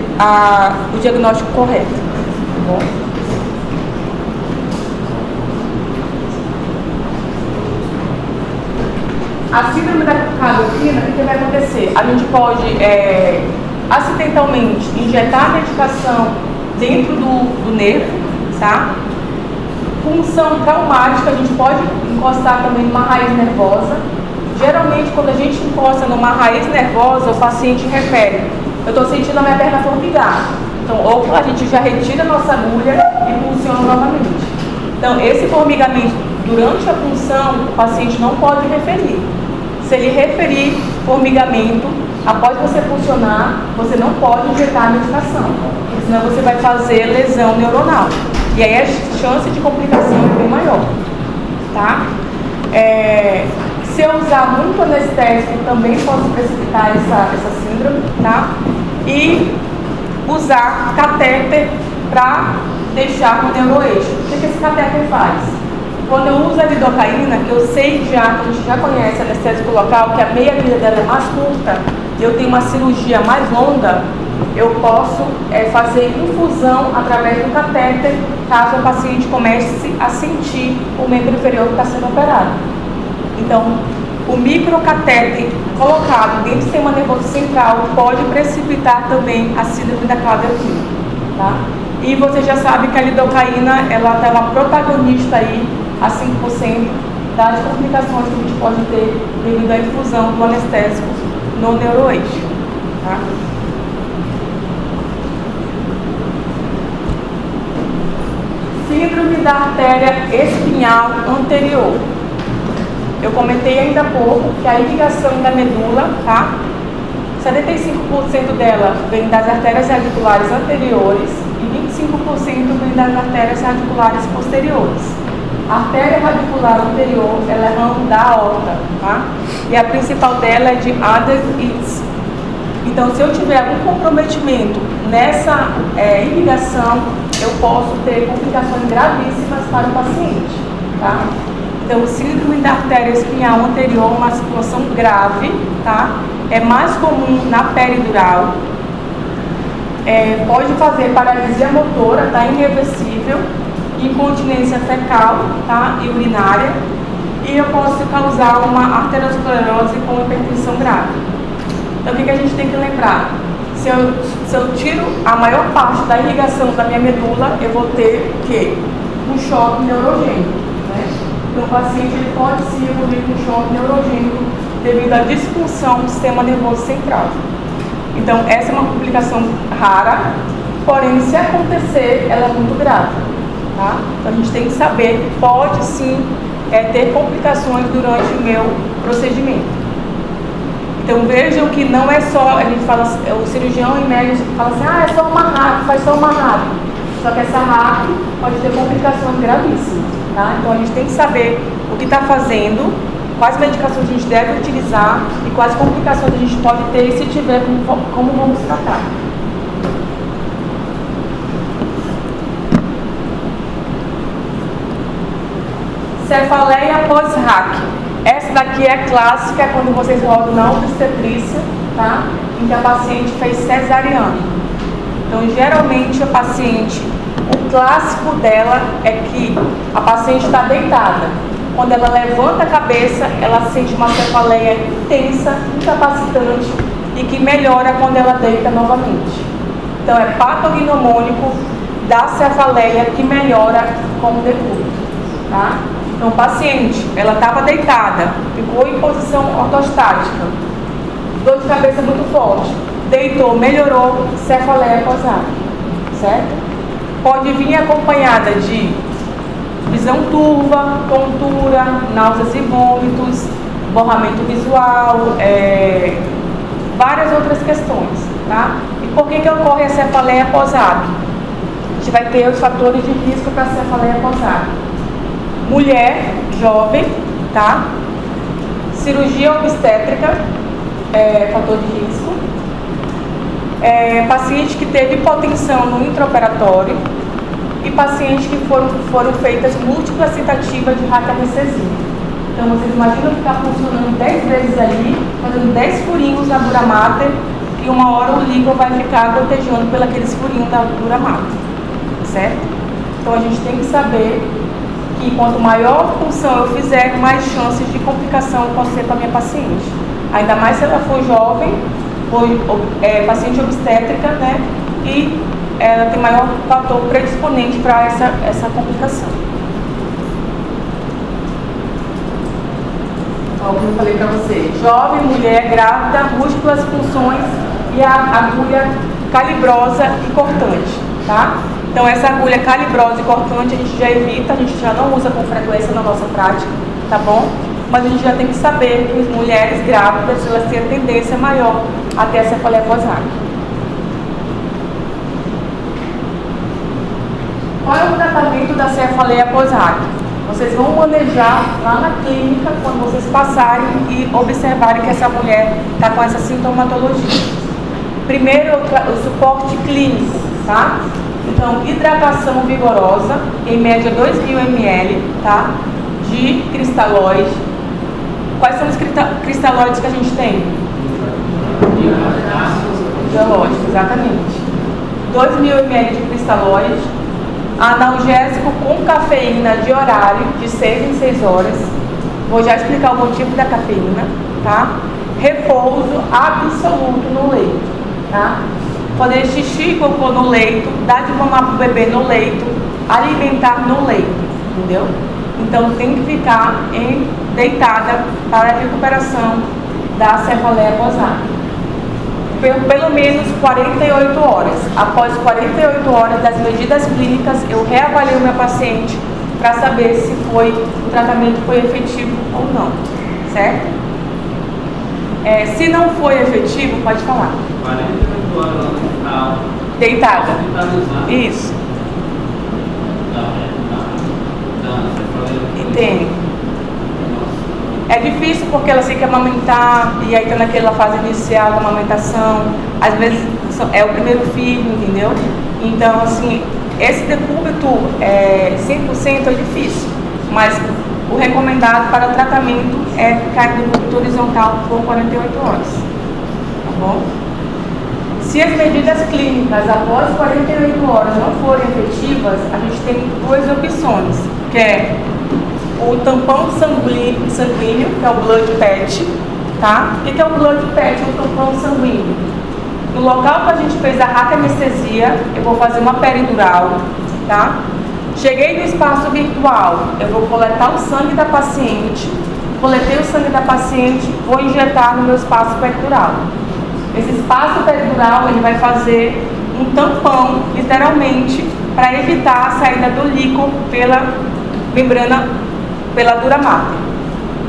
o diagnóstico correto, tá bom? A síndrome da cauda equina, o que vai acontecer? A gente pode, acidentalmente, injetar a medicação dentro do nervo, tá? Função traumática, a gente pode encostar também numa raiz nervosa. Geralmente, quando a gente encosta numa raiz nervosa, o paciente refere: eu estou sentindo a minha perna formigar. Então, ou a gente já retira a nossa agulha e funciona novamente. Então, esse formigamento durante a punção, o paciente não pode referir. Se ele referir formigamento, após você funcionar, você não pode injetar a medicação, porque senão você vai fazer lesão neuronal. E aí a chance de complicação é bem maior, tá? Se eu usar muito anestésico, também posso precipitar essa síndrome, tá? E usar catéter para deixar com o neuroeixo. O que esse catéter faz? Quando eu uso a lidocaína, que eu sei já, que a gente já conhece anestésico local, que a meia-vida dela é mais curta, e eu tenho uma cirurgia mais longa, eu posso fazer infusão através do catéter, caso o paciente comece a sentir o membro inferior que está sendo operado. Então, o microcatéter colocado dentro do sistema nervoso central pode precipitar também a síndrome da cauda equina, tá? E você já sabe que a lidocaína, ela está uma protagonista aí, a 5% das complicações que a gente pode ter devido à infusão do anestésico no neuroeixo, tá? Síndrome da artéria espinhal anterior. Eu comentei ainda há pouco que a irrigação da medula, tá? 75% dela vem das artérias radiculares anteriores e 25% vem das artérias radiculares posteriores. A artéria radicular anterior, ela é ramo da aorta, tá? E a principal dela é de Adams-Eads. Então, se eu tiver algum comprometimento nessa irrigação, eu posso ter complicações gravíssimas para o paciente, tá? Então, síndrome da artéria espinhal anterior é uma situação grave, tá? É mais comum na peridural. Pode fazer paralisia motora, tá? Irreversível, incontinência fecal, tá? E urinária. E eu posso causar uma arteriosclerose com hipertensão grave. Então, o que a gente tem que lembrar? Se eu tiro a maior parte da irrigação da minha medula, eu vou ter o quê? Um choque neurogênico, né? Então, o paciente ele pode se evoluir com choque neurogênico devido à disfunção do sistema nervoso central. Então, essa é uma complicação rara, porém, se acontecer, ela é muito grave, tá? Então, a gente tem que saber que pode sim ter complicações durante o meu procedimento. Então vejam que não é só, a gente fala, o cirurgião em média fala assim, é só uma RAC, faz só uma RAC. Só que essa RAC pode ter complicações gravíssimas, tá? Então a gente tem que saber o que está fazendo, quais medicações a gente deve utilizar e quais complicações a gente pode ter e se tiver, como vamos tratar. Cefaleia pós-RAC. Essa daqui é clássica, é quando vocês rodam na obstetrícia, tá? Em que a paciente fez cesariana. Então, geralmente, a paciente, o clássico dela é que a paciente está deitada. Quando ela levanta a cabeça, ela sente uma cefaleia intensa, incapacitante e que melhora quando ela deita novamente. Então, é patognomônico da cefaleia que melhora com o decúbito, tá? Então, paciente, ela estava deitada, ficou em posição ortostática, dor de cabeça muito forte, deitou, melhorou, cefaleia pós-RAC, certo? Pode vir acompanhada de visão turva, tontura, náuseas e vômitos, borramento visual, várias outras questões, tá? E por que ocorre a cefaleia pós-RAC? A gente vai ter os fatores de risco para a cefaleia pós-RAC. Mulher, jovem, tá? Cirurgia obstétrica, fator de risco. Paciente que teve hipotensão no intraoperatório e pacientes que foram feitas múltiplas tentativas de radianestesia. Então, vocês imaginam ficar funcionando 10 vezes ali, fazendo 10 furinhos na dura mater e uma hora o líquido vai ficar gotejando pelos furinhos da dura mater, certo? Então, a gente tem que saber que quanto maior função eu fizer, mais chances de complicação eu posso ter para a minha paciente. Ainda mais se ela for jovem, paciente obstétrica, né? E ela tem maior fator predisponente para essa complicação. Como eu falei para você, jovem, mulher, grávida, múltiplas funções e a agulha calibrosa e cortante, tá? Então, essa agulha calibrosa e cortante a gente já evita, a gente já não usa com frequência na nossa prática, tá bom? Mas a gente já tem que saber que as mulheres grávidas, elas têm a tendência maior a ter a cefaleia pós-RAC. Qual é o tratamento da cefaleia pós-RAC? Vocês vão manejar lá na clínica quando vocês passarem e observarem que essa mulher está com essa sintomatologia. Primeiro, o suporte clínico, tá? Então, hidratação vigorosa, em média 2.000 ml, tá? De cristalóide. Quais são os cristalóides que a gente tem? Biológico, exatamente. 2.000 ml de cristalóide. Analgésico com cafeína de horário, de 6 em 6 horas. Vou já explicar o motivo da cafeína, tá? Repouso absoluto no leito, tá? fazer xixi e cocô no leito, dar de mamar para o bebê no leito, alimentar no leito, entendeu? Então tem que ficar deitada para a recuperação da cefaleia pós-natal. Pelo menos 48 horas. Após 48 horas das medidas clínicas, eu reavalio o meu paciente para saber se o tratamento foi efetivo ou não, certo? Se não foi efetivo, pode falar.
48 horas no final.
Deitada. Isso. Entende? É difícil porque ela tem que amamentar e aí está naquela fase inicial da amamentação. Às vezes é o primeiro filho, entendeu? Então, assim, esse decúbito 100% é difícil, mas o recomendado para o tratamento é ficar em decúbito horizontal por 48 horas, tá bom? Se as medidas clínicas após 48 horas não forem efetivas, a gente tem duas opções, que é o tampão sanguíneo, que é o blood patch, tá? O que é o blood patch? É o tampão sanguíneo. No local que a gente fez a raquianestesia, eu vou fazer uma peridural, tá? Cheguei no espaço virtual, eu vou coletar o sangue da paciente, coletei o sangue da paciente, vou injetar no meu espaço peridural. Esse espaço peridural, ele vai fazer um tampão, literalmente, para evitar a saída do líquido pela membrana, pela dura mater,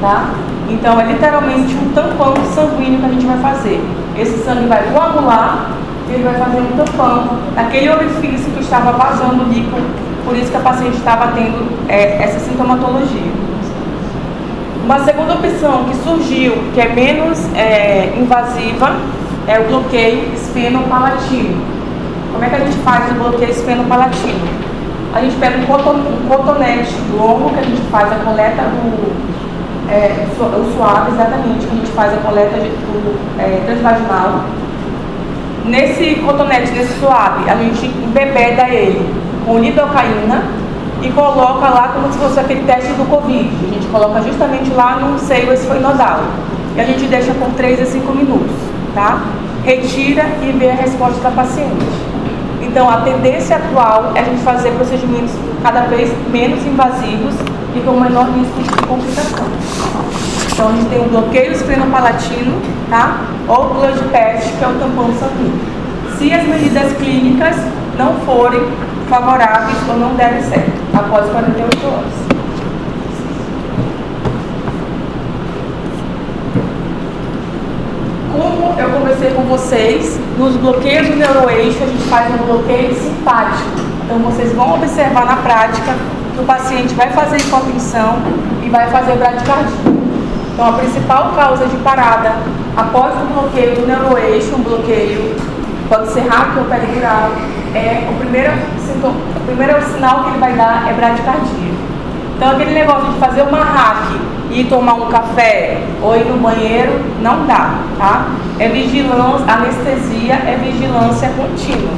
tá? Então, é literalmente um tampão sanguíneo que a gente vai fazer. Esse sangue vai coagular e ele vai fazer um tampão naquele orifício que estava vazando o líquido, por isso que a paciente estava tendo essa sintomatologia. Uma segunda opção que surgiu, que é menos invasiva, é o bloqueio esfenopalatino. Como é que a gente faz o bloqueio esfenopalatino? A gente pega um cotonete longo, que a gente faz a coleta o suave, exatamente, que a gente faz a coleta transvaginal. Nesse cotonete, nesse suave, a gente embebeda ele com lidocaína e coloca lá como se fosse aquele teste do Covid. A gente coloca justamente lá no seio esfenoidal. E a gente deixa por 3 a 5 minutos, tá? Retira e vê a resposta da paciente. Então, a tendência atual é a gente fazer procedimentos cada vez menos invasivos e com menor risco de complicação. Então, a gente tem o bloqueio esfenopalatino, tá? Ou o blood patch, que é o tampão sanguíneo. Se as medidas clínicas não forem favoráveis ou não derem certo, após 48 horas. Como eu conversei com vocês, nos bloqueios do neuroeixo a gente faz um bloqueio simpático. Então vocês vão observar na prática que o paciente vai fazer hipotensão e vai fazer bradicardia. Então a principal causa de parada após o bloqueio do neuroeixo, um bloqueio pode ser rápido ou peridural, o primeiro sinal que ele vai dar é bradicardia. Então aquele negócio de fazer uma hack e tomar um café ou ir no banheiro, não dá, tá? É vigilância, anestesia é vigilância contínua.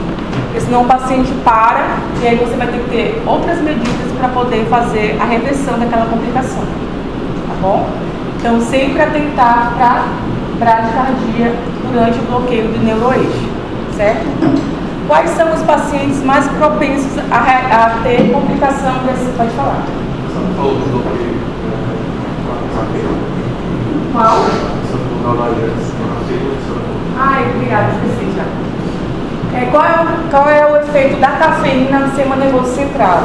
Porque senão o paciente para e aí você vai ter que ter outras medidas para poder fazer a reversão daquela complicação, tá bom? Então sempre atentar para bradicardia durante o bloqueio do neuroeixo, certo? Quais são os pacientes mais propensos a ter complicação desse? Pode falar. Qual? Ai, obrigada, esqueci já. Qual é o efeito da cafeína no sistema nervoso central?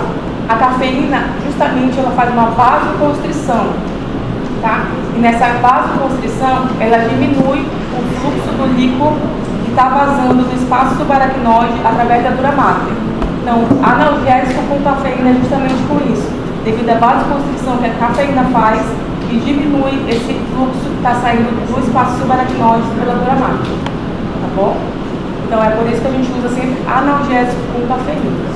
A cafeína, justamente, ela faz uma vasoconstrição, tá? E nessa vasoconstrição, ela diminui o fluxo do líquido que está vazando do espaço subaracnoide através da dura mater. Então, analgésico com cafeína é justamente por isso, devido à vasoconstrição que a cafeína faz e diminui esse fluxo que está saindo do espaço subaracnoide pela dura mater, tá bom? Então é por isso que a gente usa sempre analgésico com cafeína.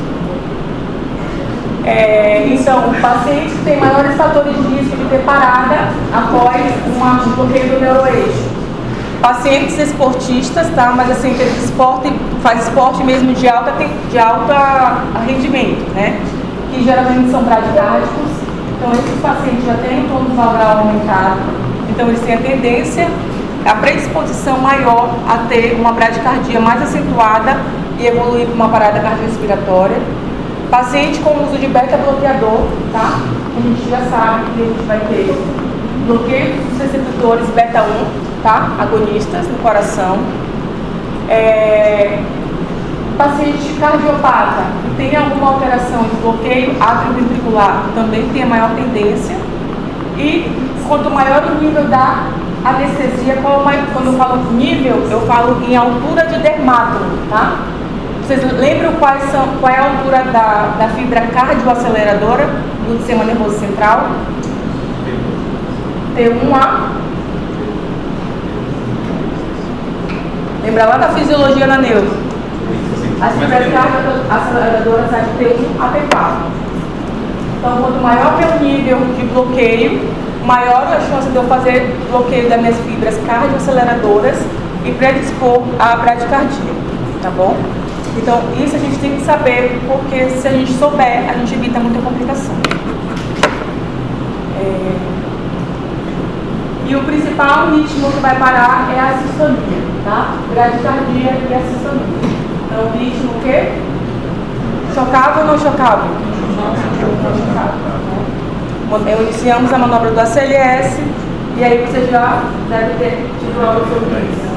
Então, o paciente tem maiores fatores de risco de ter parada após um bloqueio do neuroeixo. Pacientes esportistas, tá? Mas assim, que eles faz esporte mesmo de alto rendimento, né? Que geralmente são bradicárdicos. Então, esses pacientes já têm o tônus valvular aumentado. Então, eles têm a tendência a predisposição maior a ter uma bradicardia mais acentuada e evoluir para uma parada cardiorrespiratória. Paciente com uso de beta-bloqueador, tá? A gente já sabe que a gente vai ter bloqueio dos receptores beta-1, tá? Agonistas no coração. Paciente cardiopata que tem alguma alteração de bloqueio atrioventricular também tem a maior tendência. E quanto maior o nível da anestesia, quando eu falo nível, eu falo em altura de dermátomo, tá? Vocês lembram qual é a altura da fibra cardioaceleradora do sistema nervoso central? T1A. Lembra lá da fisiologia na neuro? As fibras cardioaceleradoras são de T1 a T4. Então, quanto maior que é o nível de bloqueio, maior a chance de eu fazer bloqueio das minhas fibras cardioaceleradoras e predispor à bradicardia, tá bom? Então, isso a gente tem que saber, porque se a gente souber, a gente evita muita complicação. E o principal ritmo que vai parar é a sistolia, tá? Bradicardia e a sistolia. Então, o ritmo o quê? Chocável ou não chocável? Não chocável. Iniciamos a manobra do ACLS e aí você já deve ter tido algo sobre isso.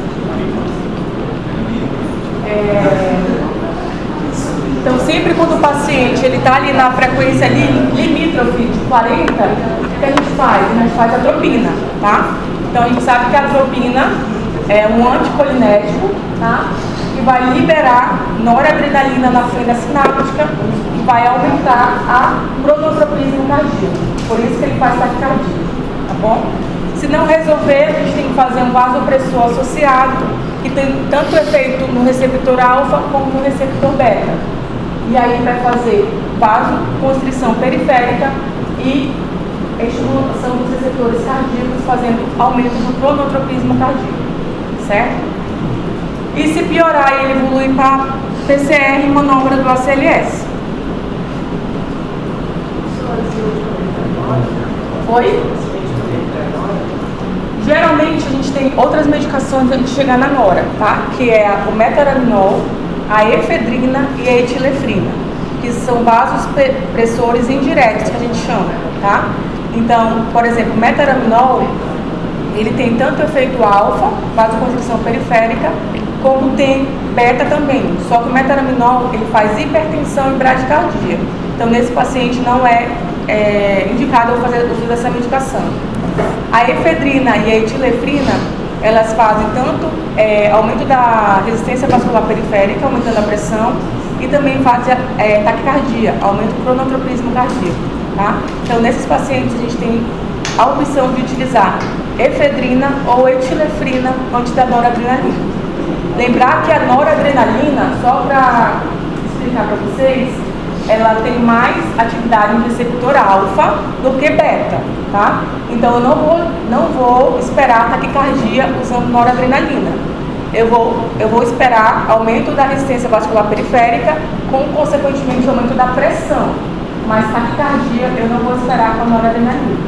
Então, sempre quando o paciente está ali na frequência limítrofe de 40, o que a gente faz? A gente faz atropina, tá? Então, a gente sabe que a atropina é um anticolinético, tá? Que vai liberar noradrenalina na fenda sináptica e vai aumentar a pronotropismo cardíaco. Por isso que ele faz taquicardia, tá bom? Se não resolver, a gente tem que fazer um vasopressor associado, que tem tanto efeito no receptor alfa como no receptor beta. E aí vai fazer vasoconstrição periférica e estimulação dos receptores cardíacos, fazendo aumento do pronotropismo cardíaco, certo? E se piorar, ele evolui para PCR e manobra do ACLS. Oi? Geralmente a gente tem outras medicações antes de chegar na nora, tá? Que é o metaraminol, a efedrina e a etilefrina, que são vasopressores indiretos, que a gente chama, tá? Então, por exemplo, o metaraminol, ele tem tanto efeito alfa, vasoconstrição periférica, como tem beta também. Só que o metaraminol, ele faz hipertensão e bradicardia. Então, nesse paciente não é indicado fazer uso dessa medicação. A efedrina e a etilefrina, elas fazem tanto aumento da resistência vascular periférica, aumentando a pressão, e também fazem taquicardia, aumento do cronotropismo cardíaco, tá? Então, nesses pacientes, a gente tem a opção de utilizar efedrina ou etilefrina antes da noradrenalina. Lembrar que a noradrenalina, só para explicar para vocês, ela tem mais atividade no receptor alfa do que beta, tá? Então, eu não vou esperar taquicardia usando noradrenalina. Eu vou esperar aumento da resistência vascular periférica, com, consequentemente, aumento da pressão. Mas taquicardia eu não vou esperar com a noradrenalina.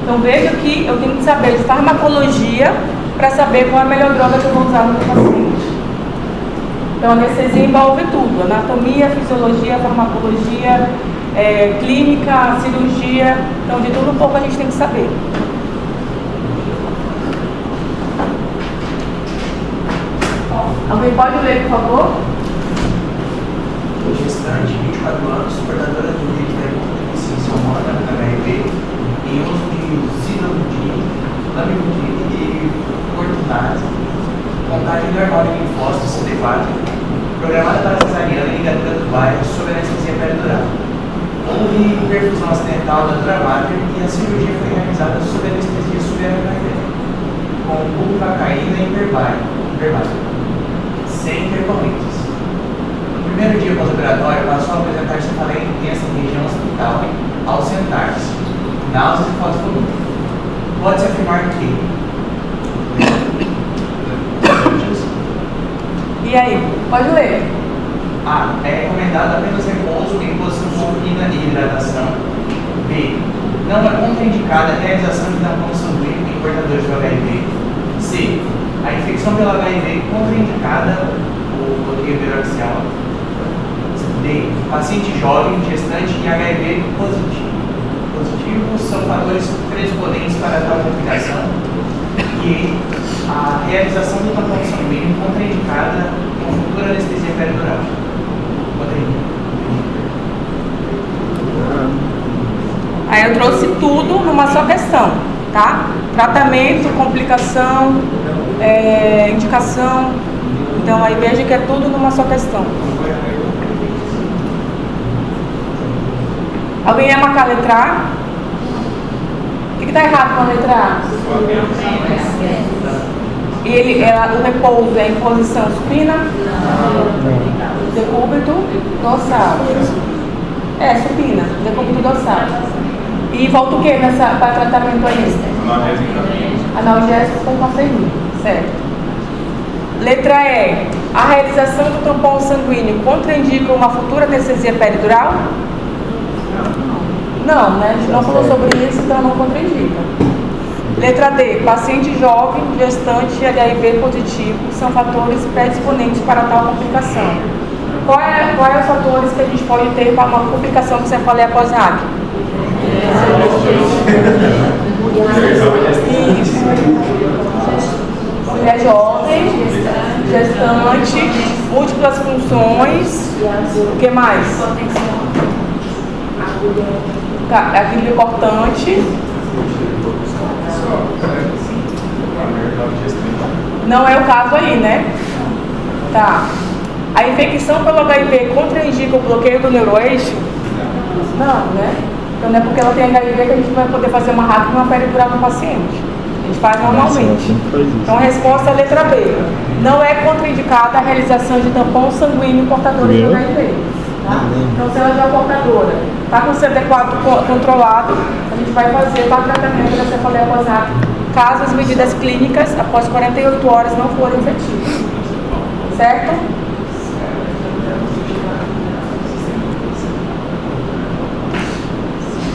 Então, veja que eu tenho que saber de farmacologia para saber qual é a melhor droga que eu vou usar no meu paciente. Então, a anestesia envolve tudo: anatomia, fisiologia, farmacologia, clínica, cirurgia. Então, de tudo um pouco a gente tem que saber. Alguém pode ler, por favor?
Gestante, 24 anos, portadora do vírus da imunodeficiência humana, HIV, em uso de zidovudine, lamivudine e cortinase, contagem normal de linfócitos CD4, programada para cesariana e ligadura do bairro sob anestesia peridural. Houve perfusão acidental da dura máter e a cirurgia foi realizada sob anestesia subaracnoidea, com bupropicaína e hiperbárica, sem intercorrentes. No primeiro dia pós-operatório, passou a apresentar cefaleia intensa em região hospital, ao sentar-se, náuseas e fosfolúria. Pode-se afirmar que...
E aí? Pode ler.
A. É recomendado apenas repouso em posição supina e hidratação. B. Não é contraindicada a realização de tampão sanguíneo em portadores do HIV. C. A infecção pelo HIV contraindicada, o bloqueio neuroaxial. D. Paciente jovem, gestante e HIV positivo. Positivos são fatores predisponentes para tal complicação. E a realização do tampão sanguíneo contraindicada com futura anestesia peridural.
Aí eu trouxe tudo numa só questão, tá? Tratamento, complicação, indicação. Então aí veja que é tudo numa só questão. Alguém ia marcar a letra A? O que está errado com a letra A? E o repouso é em posição supina? Decúbito dorsal. Supina, decúbito dorsal. E volta o que para tratamento aí? Analgésico com cafeína, certo. Letra E. A realização do tampão sanguíneo contraindica uma futura anestesia peridural? Não, né? A gente não falou sobre isso, então não contraindica. Letra D. Paciente jovem, gestante e HIV positivo são fatores predisponentes para tal complicação. Quais os fatores que a gente pode ter para uma complicação de cefaleia pós-RAC? Mulher jovem, gestante, múltiplas funções, o que mais? Aquilo importante. Não é o caso aí, né? Tá. A infecção pelo HIV contraindica o bloqueio do neuroeixo? Não, né? Então não é porque ela tem HIV que a gente vai poder fazer uma RAC e uma peridural no paciente. A gente faz normalmente. Então a resposta é a letra B. Não é contraindicada a realização de tampão sanguíneo portador de HIV. Tá? Então se ela já é portadora, está com o CD4 controlado, a gente vai fazer para tratamento da cefaleia pós-RAC, caso as medidas clínicas após 48 horas não forem efetivas. Certo?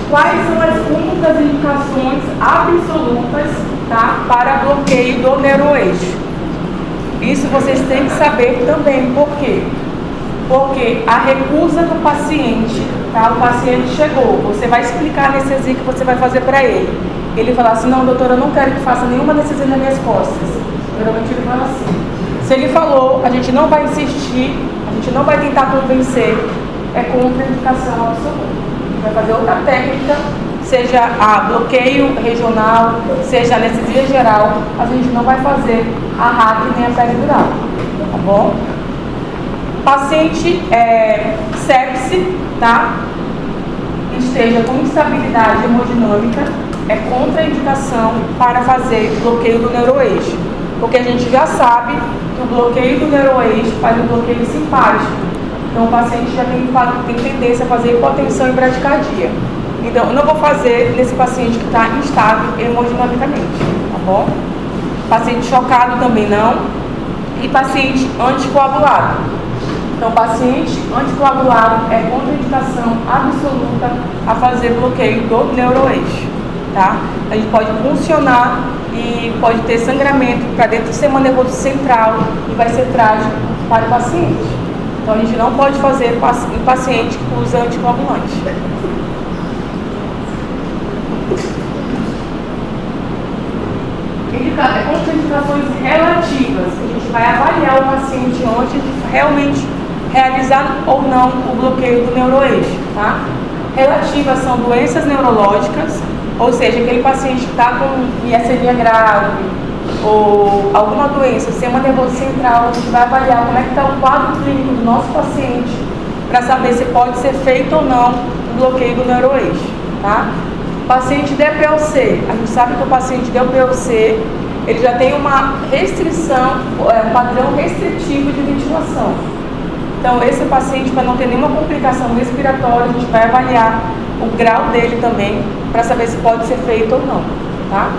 Quais são as únicas indicações absolutas, tá, para bloqueio do neuroeixo? Isso vocês têm que saber também. Por quê? Porque a recusa do paciente, tá? O paciente chegou, você vai explicar a anestesia que você vai fazer para ele. Ele fala assim: não, doutora, eu não quero que faça nenhuma anestesia nas minhas costas. Geralmente ele fala assim. Se ele falou, a gente não vai insistir, a gente não vai tentar convencer, é contraindicação absoluta. Vai fazer outra técnica, seja a bloqueio regional, seja anestesia geral, a gente não vai fazer a RAC nem a peridural, tá bom? Paciente sepse, tá? Esteja com instabilidade hemodinâmica, é contraindicação para fazer bloqueio do neuroeixo, porque a gente já sabe que o bloqueio do neuroeixo faz um bloqueio simpático. Então o paciente já tem tendência a fazer hipotensão e bradicardia. Então eu não vou fazer nesse paciente que está instável hemodinamicamente, tá bom? Paciente chocado também não. E paciente anticoagulado. Então paciente anticoagulado é contraindicação absoluta a fazer bloqueio do neuroeixo, tá? A gente pode funcionar e pode ter sangramento para dentro do sistema nervoso central e vai ser trágico para o paciente. Então a gente não pode fazer em paciente que usa anticoagulante. Contraindicações relativas. A gente vai avaliar o paciente antes de realmente realizar ou não o bloqueio do neuroeixo, tá? Relativas são doenças neurológicas, ou seja, aquele paciente que está com miastenia grave ou alguma doença, sistema nervoso central, a gente vai avaliar como é que está o quadro clínico do nosso paciente para saber se pode ser feito ou não o bloqueio do neuroeixo, tá? Paciente DPOC, a gente sabe que o paciente DPOC, ele já tem uma restrição, um padrão restritivo de ventilação. Então esse paciente, para não ter nenhuma complicação respiratória, a gente vai avaliar o grau dele também, para saber se pode ser feito ou não, tá?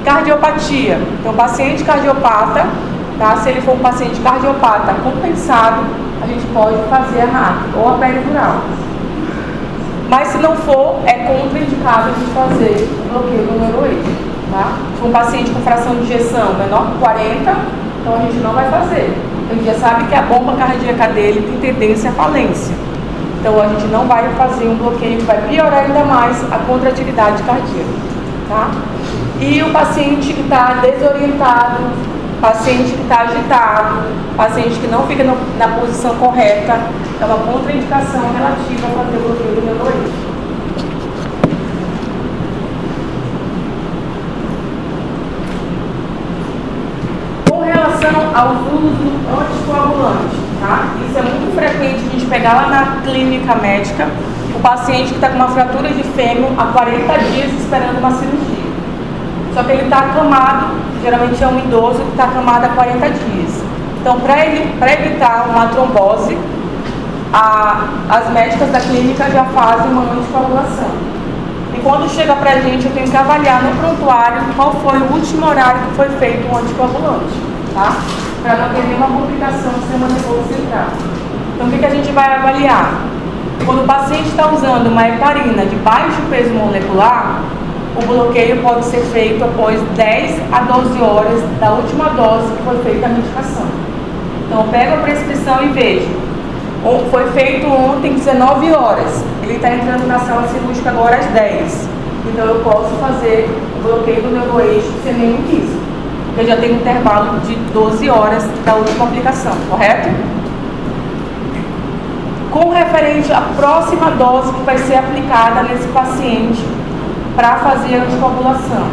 Cardiopatia, então paciente cardiopata, tá? Se ele for um paciente cardiopata compensado, a gente pode fazer a RAC ou a peridural. Mas se não for, é contraindicado a gente fazer o bloqueio do neuroeixo. tá? Se um paciente com fração de ejeção menor que 40, então a gente não vai fazer. A gente já sabe que a bomba cardíaca dele tem tendência à falência. Então a gente não vai fazer um bloqueio que vai piorar ainda mais a contratividade cardíaca, tá? E o paciente que está desorientado, paciente que está agitado, paciente que não fica na posição correta, é uma contraindicação relativa a fazer o bloqueio do neuroeixo. Com relação ao uso do anticoagulante, tá? Isso é muito frequente a gente pegar lá na clínica médica o paciente que está com uma fratura de fêmur há 40 dias esperando uma cirurgia. Só que ele está acamado, geralmente é um idoso que está acamado há 40 dias. Então, para evitar uma trombose, as médicas da clínica já fazem uma anticoagulação. E quando chega para a gente, eu tenho que avaliar no prontuário qual foi o último horário que foi feito um anticoagulante, tá? Para não ter nenhuma complicação do sistema nervoso central. Então, o que a gente vai avaliar? Quando o paciente está usando uma heparina de baixo peso molecular, o bloqueio pode ser feito após 10 a 12 horas da última dose que foi feita a medicação. Então, eu pego a prescrição e vejo. Foi feito ontem 19 horas. Ele está entrando na sala cirúrgica agora às 10. Então, eu posso fazer o bloqueio do neuroeixo sem nenhum risco. Porque já tem um intervalo de 12 horas da última aplicação, correto? Com referente à próxima dose que vai ser aplicada nesse paciente, para fazer a anticoagulação.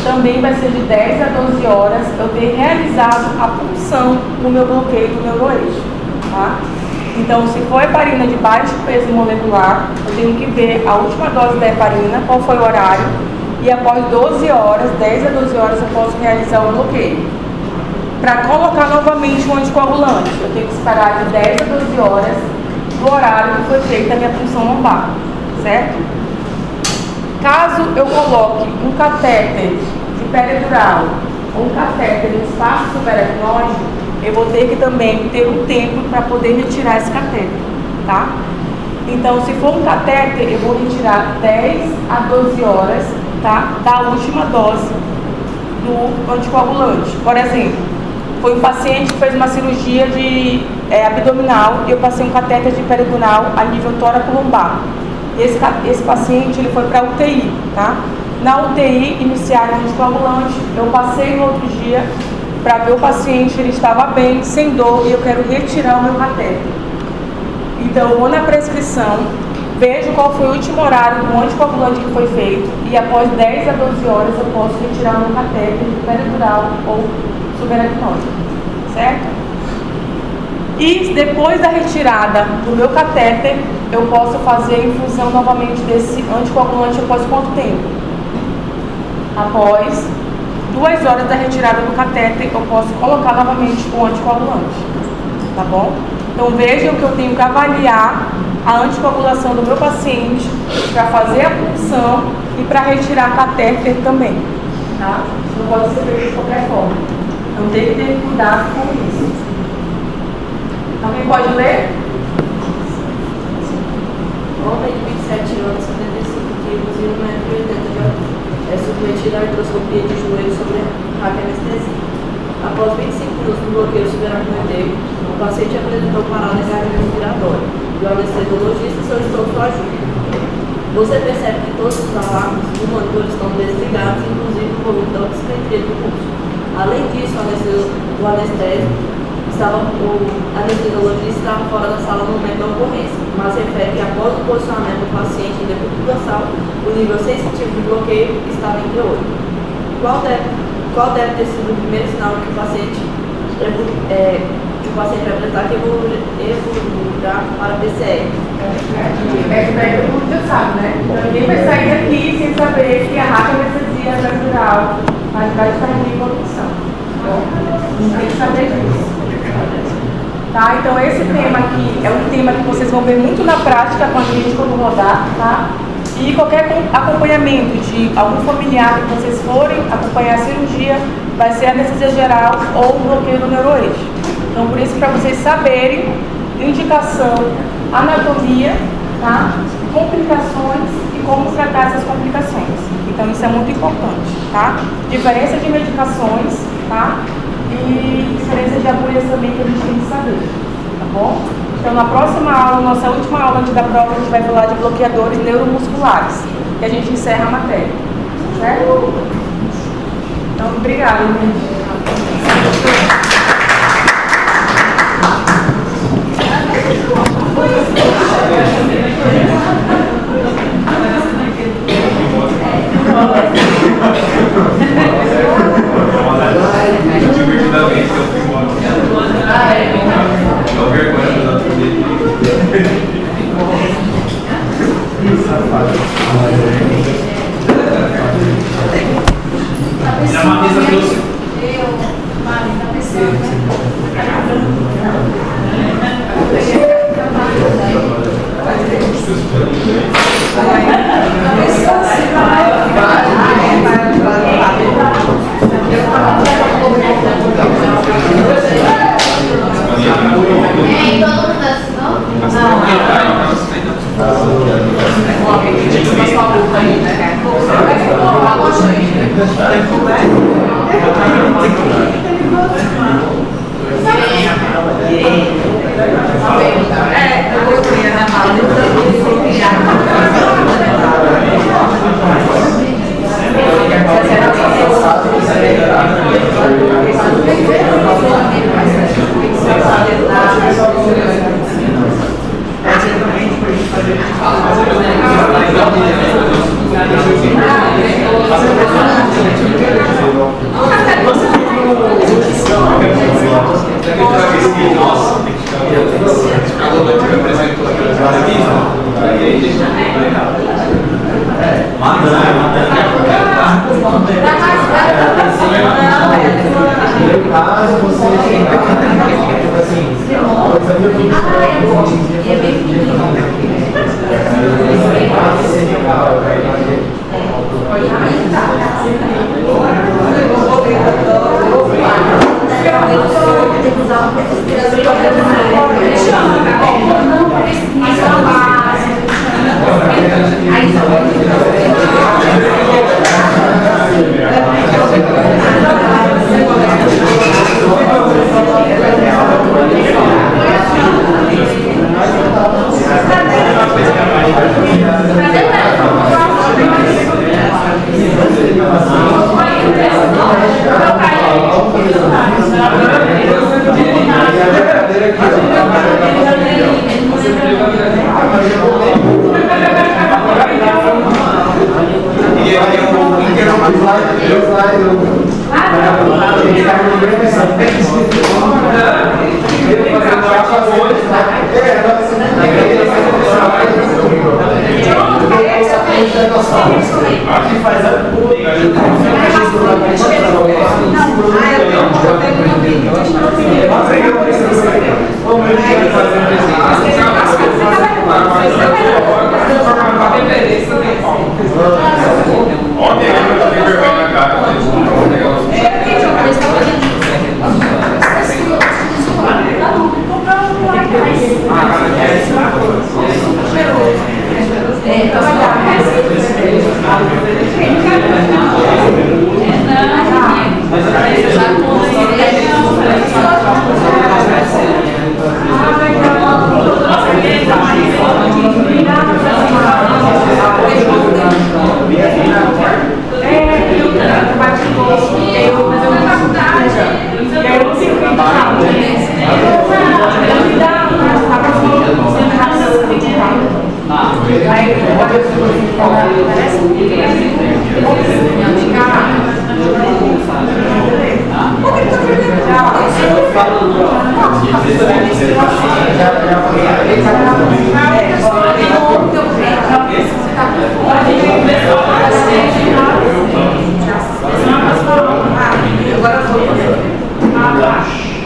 Também vai ser de 10 a 12 horas eu ter realizado a punção no meu bloqueio do neuroeixo, tá? Então, se for heparina de baixo peso molecular, eu tenho que ver a última dose da heparina, qual foi o horário, e após 12 horas, 10 a 12 horas, eu posso realizar o bloqueio. Para colocar novamente o anticoagulante, eu tenho que esperar de 10 a 12 horas do horário que foi feita a minha punção lombar, certo? Caso eu coloque um catéter de peridural ou um catéter no espaço subaracnoide, eu vou ter que também ter um tempo para poder retirar esse catéter, tá? Então, se for um catéter, eu vou retirar 10 a 12 horas, tá? Da última dose do anticoagulante. Por exemplo, foi um paciente que fez uma cirurgia de abdominal e eu passei um catéter de peridural a nível tóraco-lombar. Esse paciente ele foi para a UTI, tá? Na UTI, iniciaram o anticoagulante, eu passei no outro dia para ver o paciente, ele estava bem, sem dor, e eu quero retirar o meu catéter. Então, eu vou na prescrição, vejo qual foi o último horário do anticoagulante que foi feito, e após 10 a 12 horas eu posso retirar o meu catéter peridural ou subaracnoide, certo? E depois da retirada do meu catéter, eu posso fazer a infusão novamente desse anticoagulante após quanto tempo? Após 2 horas da retirada do catéter, eu posso colocar novamente o anticoagulante, tá bom? Então vejam que eu tenho que avaliar a anticoagulação do meu paciente para fazer a punção e para retirar catéter também, tá? Não pode ser feito de qualquer forma. Então tem que ter cuidado com isso. Alguém pode ler?
Homem de 27 anos, 75 quilos e 1,80 m de altura. É submetido à artroscopia de joelho sobre anestesia. Após 25 minutos do bloqueio subaracnoideo, o paciente apresentou parálise respiratória e o anestesiologista solicitou sua ajuda. Você percebe que todos os alarmes do monitor estão desligados, inclusive o volume da oximetria do pulso. Além disso, o anestesiologista estava fora da sala no momento da ocorrência, mas refere que após o posicionamento do paciente em dentro da sala, o nível sensitivo de bloqueio estava entre 8. Qual deve ter sido o primeiro sinal que o paciente vai apresentar que evoluirá para PCR?
Todo mundo já sabe, né? Então ninguém vai sair daqui sem saber que a radioanestesia natural vai estar em evolução. Então, tem que saber disso. Tá? Então esse tema aqui é um tema que vocês vão ver muito na prática com a gente quando rodar, tá? E qualquer acompanhamento de algum familiar que vocês forem acompanhar a cirurgia vai ser anestesia geral ou bloqueio do neuroeixo. Então por isso, para vocês saberem indicação, anatomia, tá? Complicações e como tratar essas complicações. Então isso é muito importante, tá? Diferença de medicações, tá? E diferença de agulhas também que a gente tem que saber, tá bom? Então na próxima aula, nossa última aula antes da prova, a gente vai falar de bloqueadores neuromusculares, que a gente encerra a matéria, certo? Então, obrigada, gente.
Divertidamente, eu fui embora. Não vergonha dos outros dele.
Já uma mesa trouxe.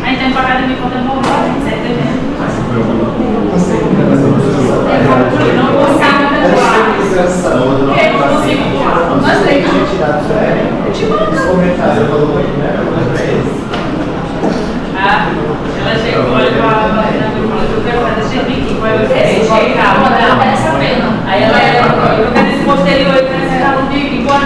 Aí tem pagado de conta boa, certo? Ela chegou, olha pra ela e falou que eu quero fazer serviço, vai chegar, essa pena. Aí ela eu quero esse posterior, eu quero esse aluno de igual.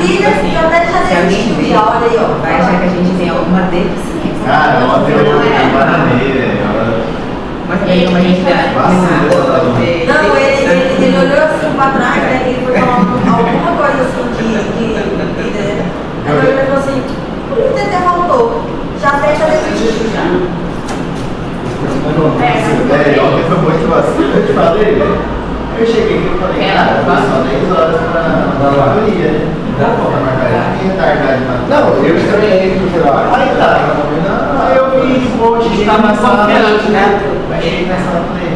família já deve já
Se alguém
desistiu,
vê,
já, olha aí, ó.
vai achar que a gente tem alguma deficiência.
Cara, ontem eu bananei,
Mas aí como a gente dá.
Não, ele olhou assim pra trás, né? Ele foi falar alguma coisa assim né? Aí ele olhou e falou assim, o TT voltou. Já fez, já desistiu já.
Ontem foi motivação, eu te falei, velho. Eu cheguei aqui e falei, cara, foi só 10 horas pra maioria, né? Não vou marcar, que retardado, mano. Não, eu estranhei que eu falei, aí tá, aí eu vi, pô, cheguei na sala, né? Aí cheguei na sala e falei,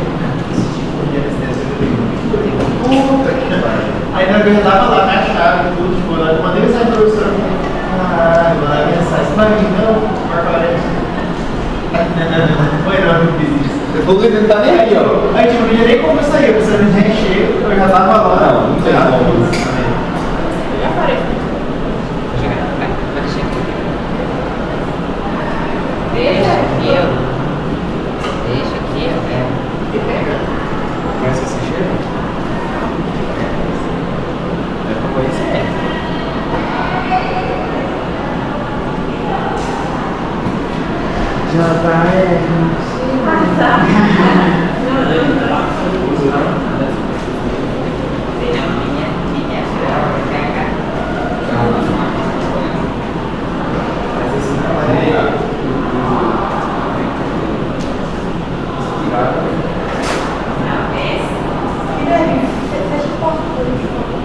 esse tipo de anestesia eu tenho puta que pariu. Aí na verdade tava lá, na chave, tudo, tipo, eu mandei mensagem pra professora, caralho, vou dar mensagem, pra mim não, marca a hora. Foi não, eu fiz isso.
Você falou que ele não tá nem aí, ó.
Aí tipo, não tinha nem como eu sair, eu precisava de recheio, eu já tava lá.
Não tem como.
Já parei.
Deixa aqui, ó. Deixa aqui, ó.
Conhece esse cheiro? É pra conhecer.
Já vai.
Fecha a porta, por favor.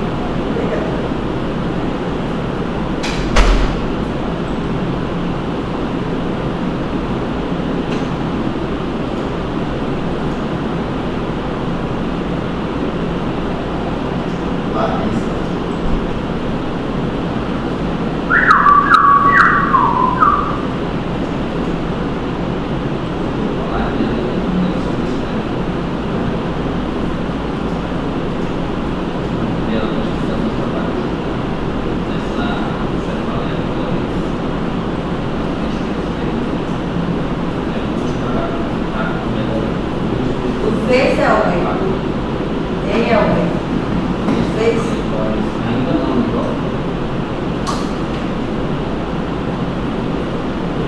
Fez, Elber? Ei, Elber? Fez?
Ainda não,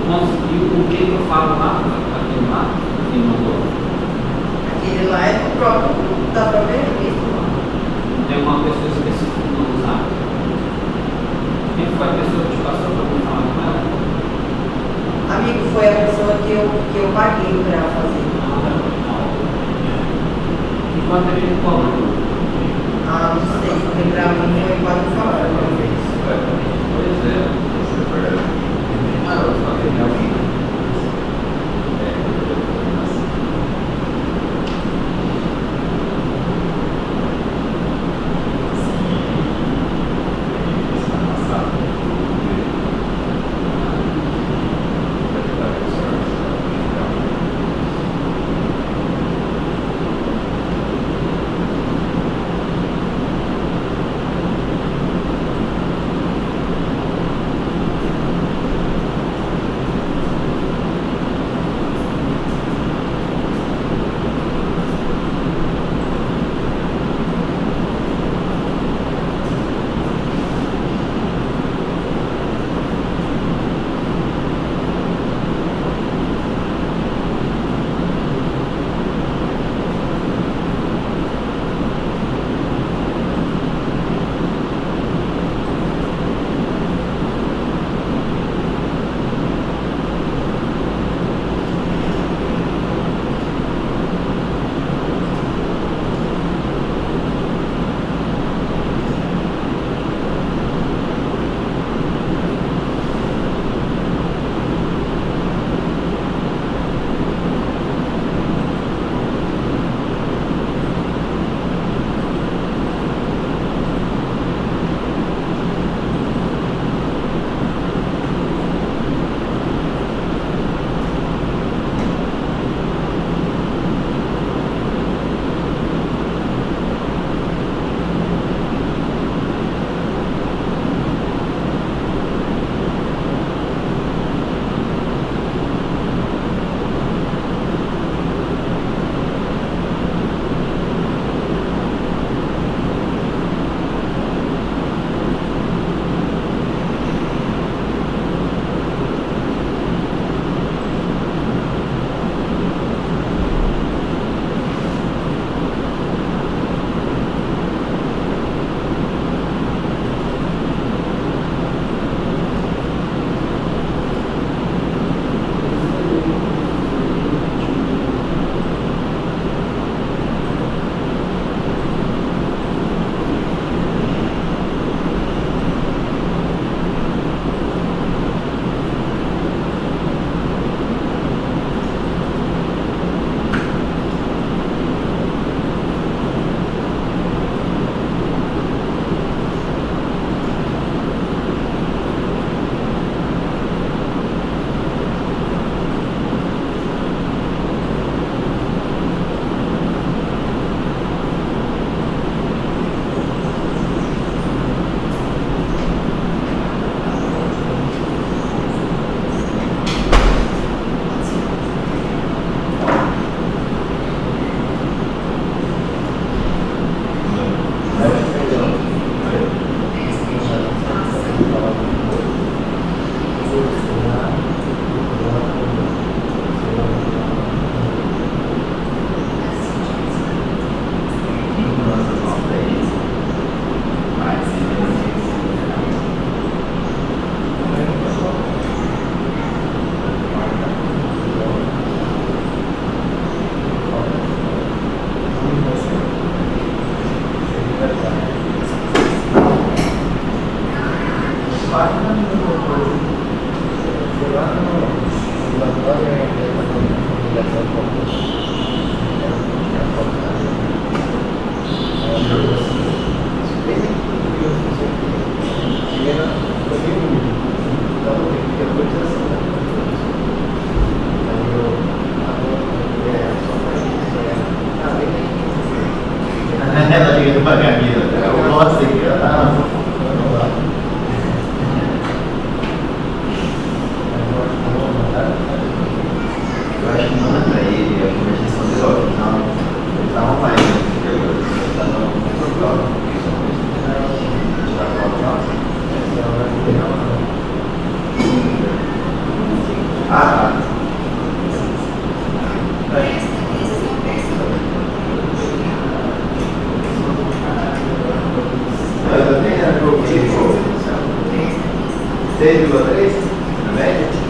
conseguiu o que eu falo lá, aquele lá, que mandou.
Aquele lá é do próprio, da própria revista.
Tem uma pessoa específica no zap. Quem foi a pessoa que te passou para eu falar com ela?
Amigo, foi a pessoa que eu paguei pra fazer.
E quanto é que ele cobra?
Ah, não sei, porque pra mim foi 4 salários uma vez.
Pois é.
Ah, eu também era que eu vi 6,3 na média.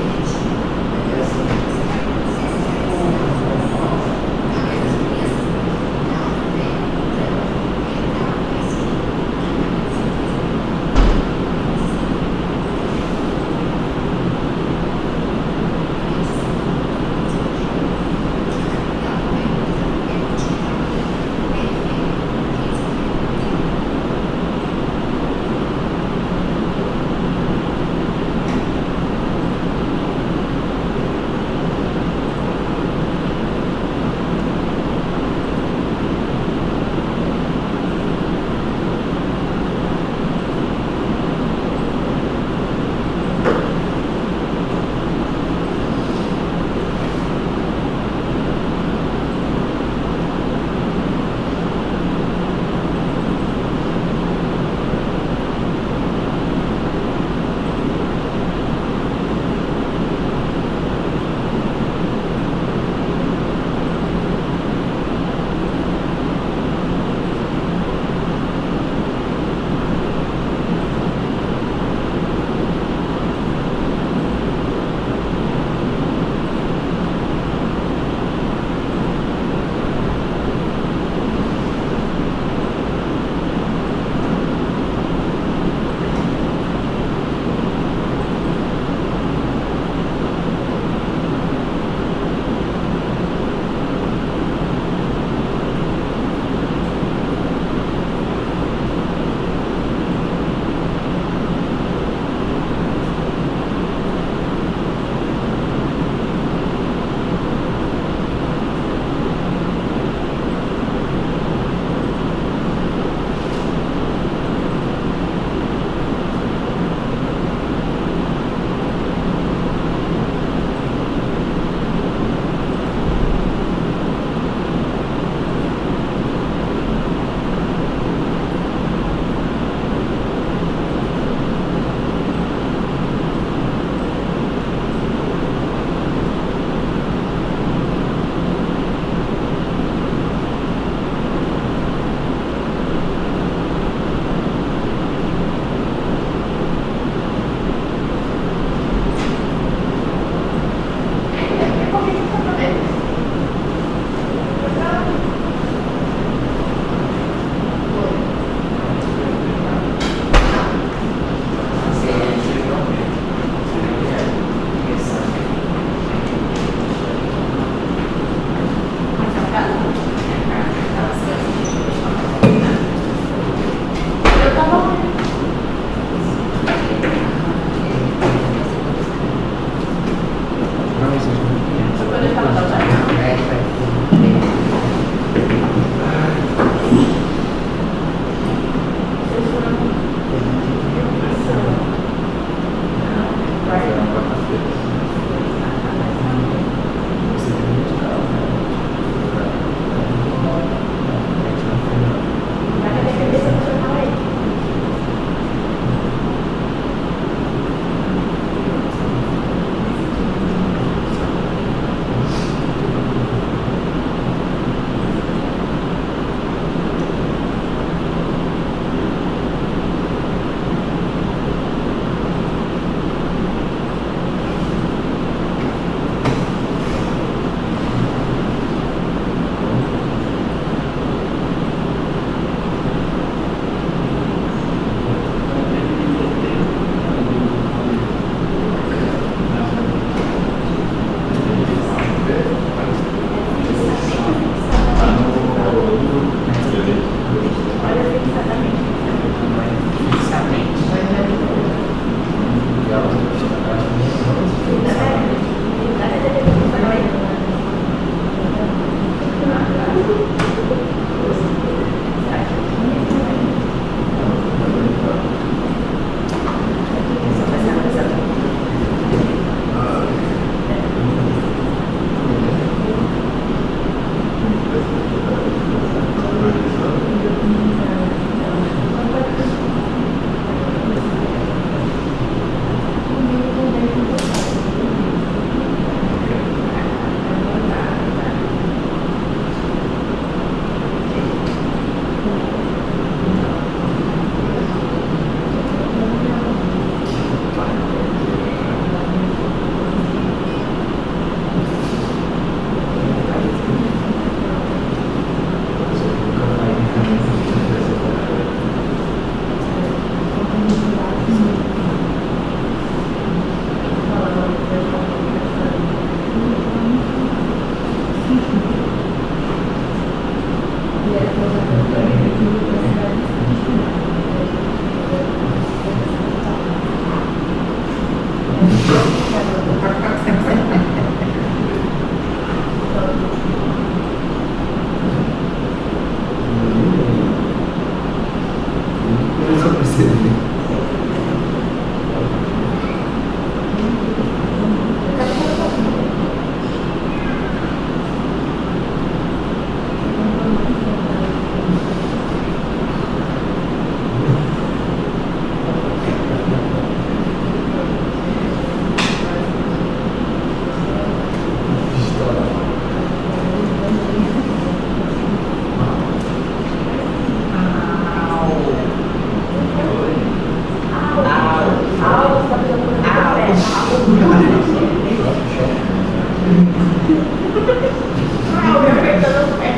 Ah, o meu apertando o pé.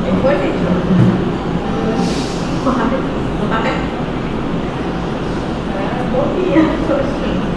Quem foi, gente? Não tá bem? Bobinha, tô achando.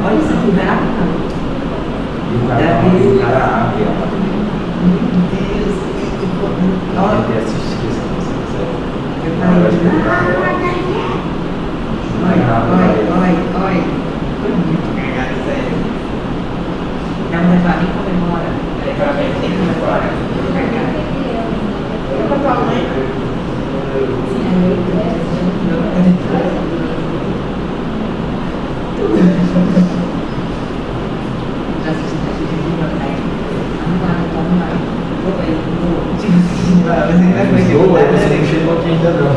Olha isso aqui, né?
E o cara abre a madeira.
Meu Deus, que bonito. Olha,
Ele assistir essa música.
eu falei, olha. Não, mas lá nem comemora. Nem comemora.
Com a tua mãe?
Já assisti a gente de meu vamos lá. Vou aí,
Você não chegou aqui ainda não.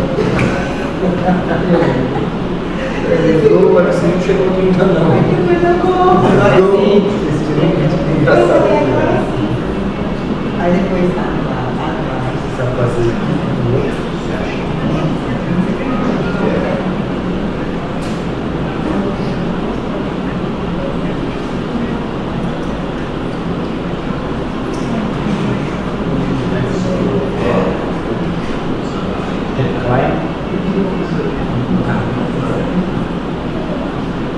Agora você não chegou aqui ainda não.
Que coisa boa!
Aí depois tá lá.
Você sabe fazer você acha? Vai.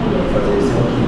Vou fazer isso aqui.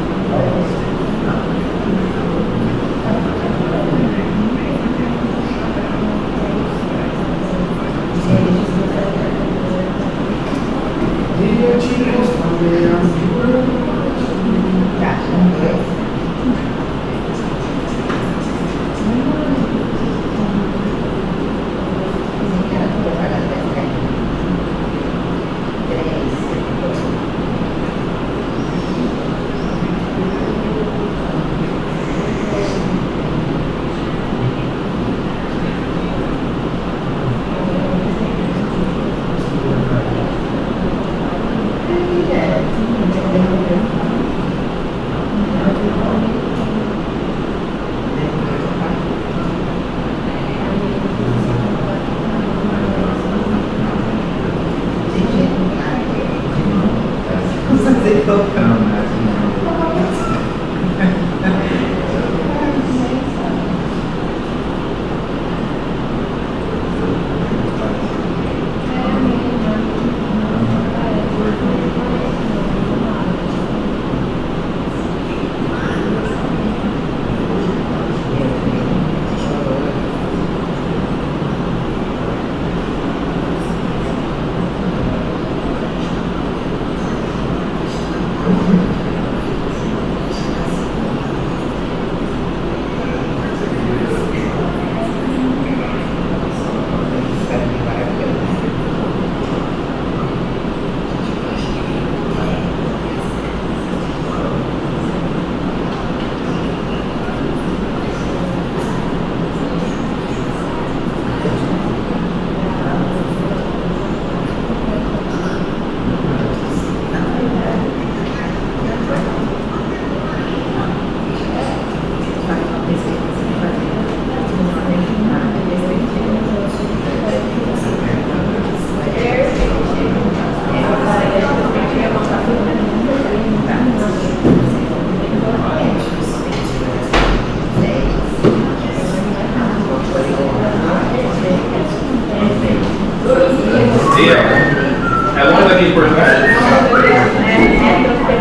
E é longe daqui de Porto Velho?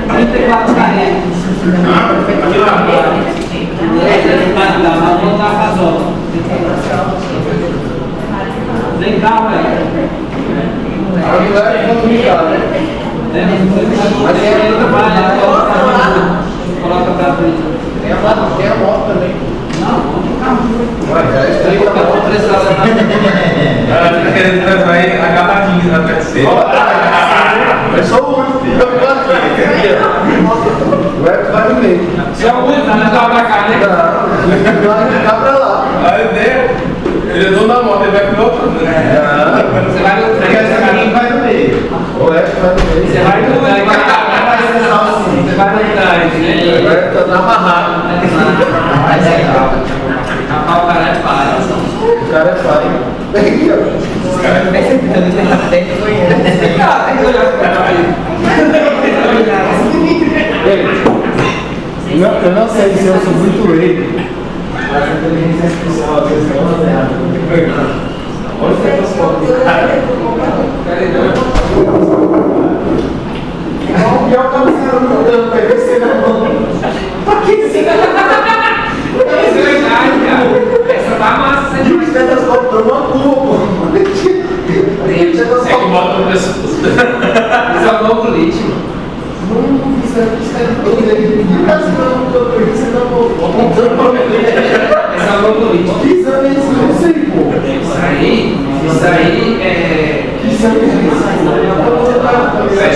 34 km.
Aqui lá.
Vamos lá pra zona. Vem cá, velho.
Aqui lá é complicado, né?
Coloca pra frente.
Tem a moto também.
Não,
Ué, já explica a moto.
Ela tá querendo trazer acabadinhos na terceira.
Eu sou o único. Vai no meio.
se é o único, não dá pra cá, né?
Vai ficar pra lá.
A ideia, ele andou na moto, ele vai pro outro.
Você vai no
Porque essa aqui vai no meio. O F vai no meio.
Você vai no trem,
Vai ser só assim.
você vai no trem, né?
Vai estar amarrado.
Mas é legal. Rapaz, o cara é pai.
O cara é pai. Aqui,
Eu não sei se eu sou muito leigo, mas a inteligência artificial às vezes não é errada. Olha o que eu sou. E é o cabeçalho do programa, PVC na mão. Pra que isso?
É verdade, cara. Essa tá massa,
E o estetoscópio dando uma curva, pô.
É que bota no pescoço.
Isso é o novo ritmo.
Isso é tudo aí. E caso não, eu perdi, você não vou apontando pra mim.
Esse é o novo ritmo.
Que exame é esse? Eu não sei, pô.
Isso aí é.
Que exame é esse?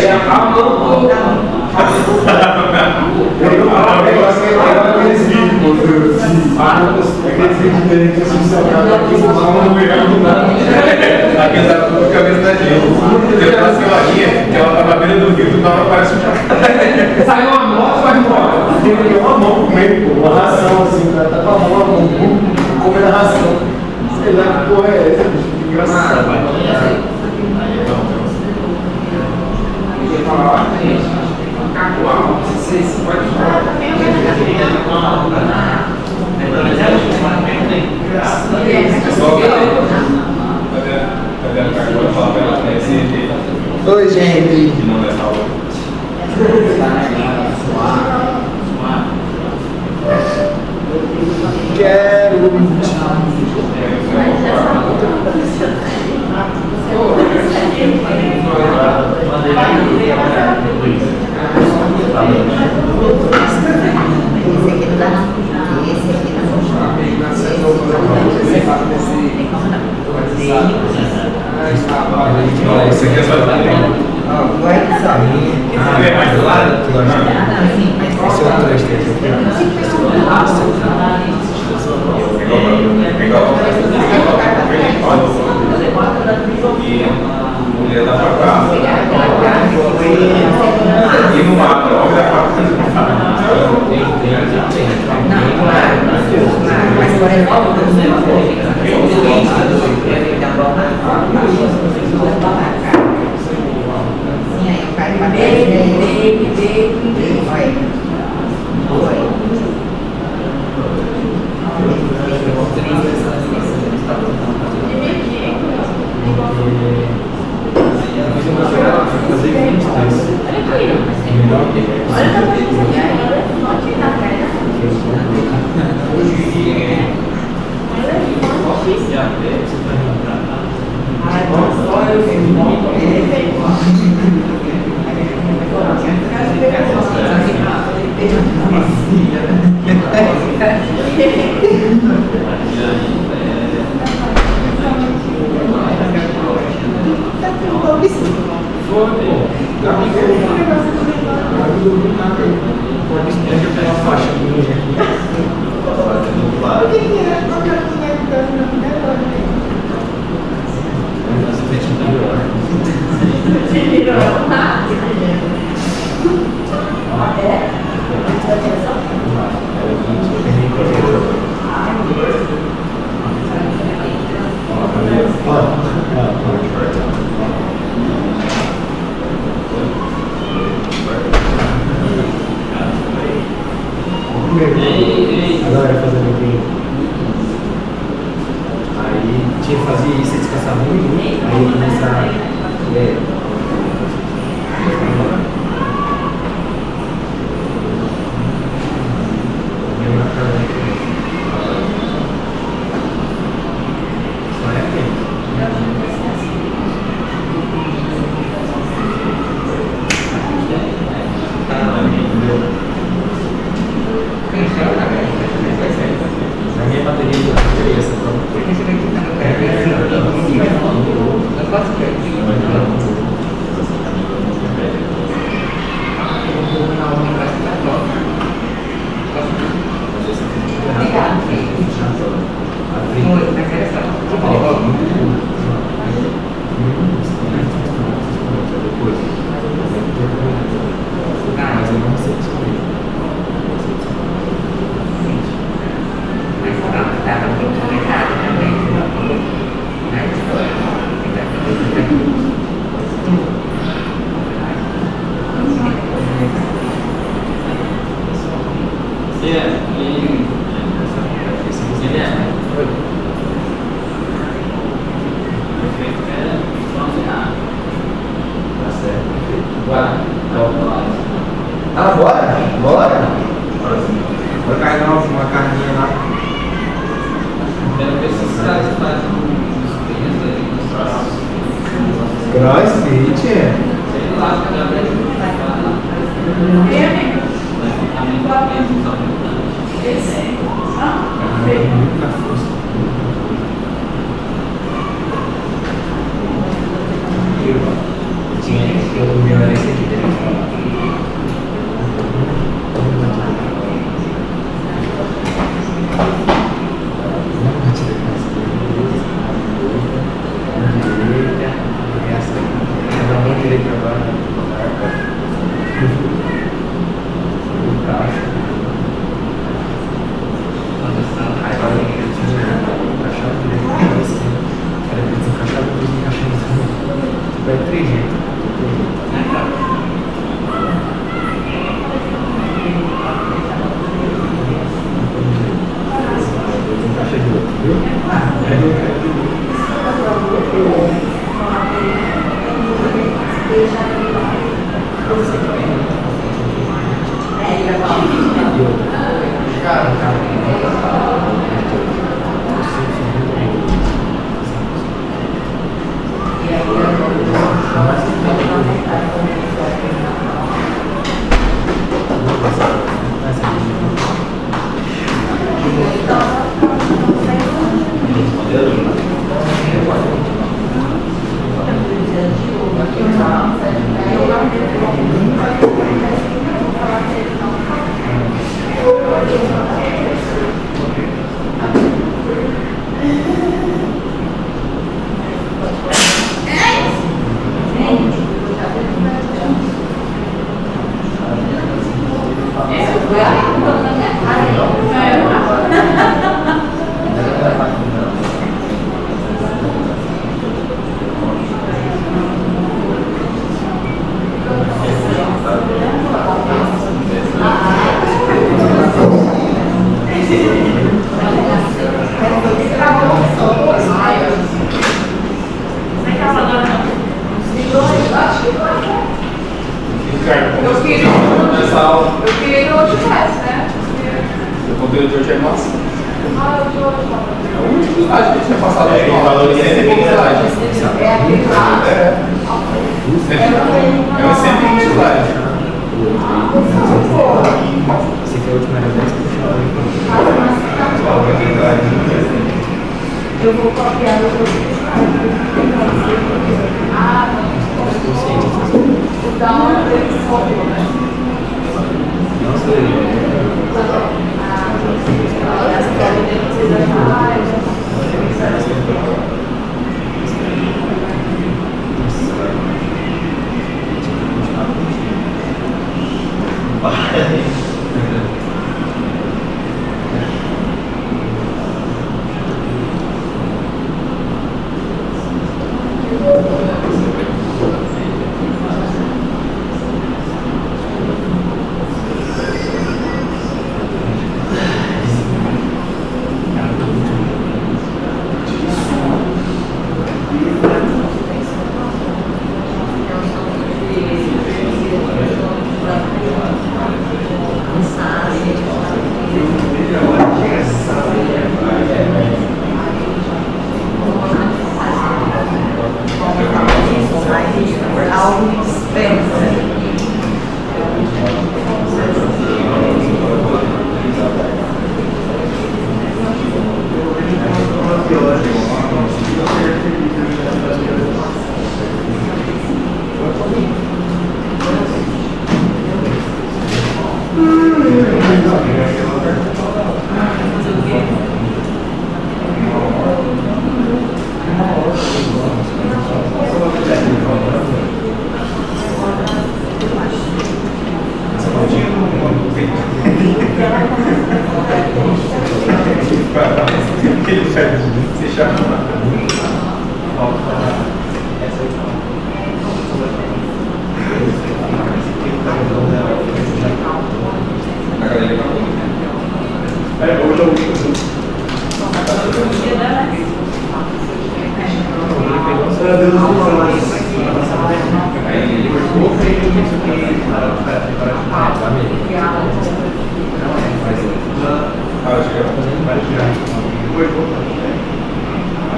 É a mão.
Aqueles vídeos, aqueles vídeos de inteligência artificial que ela aqui não errando nada.
Aqui tá tudo com a cabeça da gente. Tem uma senhorinha que ela tá na beira do rio, do nada parece um chapéu.
Saiu uma moto, vai embora.
Tem uma mão comendo, pô, uma ração assim, o cara tá com a mão na mão, comendo a ração. Sei lá que porra é essa, bicho, que engraçado.
Vocês podem falar.
Cadê a carta? Vou falar pra ela que esse
Oi, gente.
que não é salvo.
Quero.
Esse aqui é só
Vai sair.
é mais do lado?
Esse é o 3
E mulher dá pra cá. E no mato, homem dá pra
Mas por exemplo,
Agora fazendo bem. Aí tinha que fazer isso, descansar muito, aí começar Na minha bateria eu tirei essa prova. Porque você vai quitar no pé. Eu faço o quê? Eu vou na aula pra essa prova. Obrigado. Foi, naquela essa mas eu não sei descobrir. Mas estava um pouquinho errado também.
Ah, bora? Bora?
Vou carregar uma carninha lá.
Quero ver se esses caras fazem uns treinos ali nos próximos.
Crossfit?
Sei lá, que a Gabriela vai falar.
Eu meu era esse aqui dele.
Eu queria que eu tivesse, né?
O conteúdo de hoje é massa.
Ah, eu tô.
É o único slide que a gente tinha passado.
É,
o valor de 100 slide.
É aquele lá.
É um 120 slide.
Esse aqui é o último, era 10%.
Eu vou copiar o outro. Ah, não. O da hora dele copiou, né?
Não sei.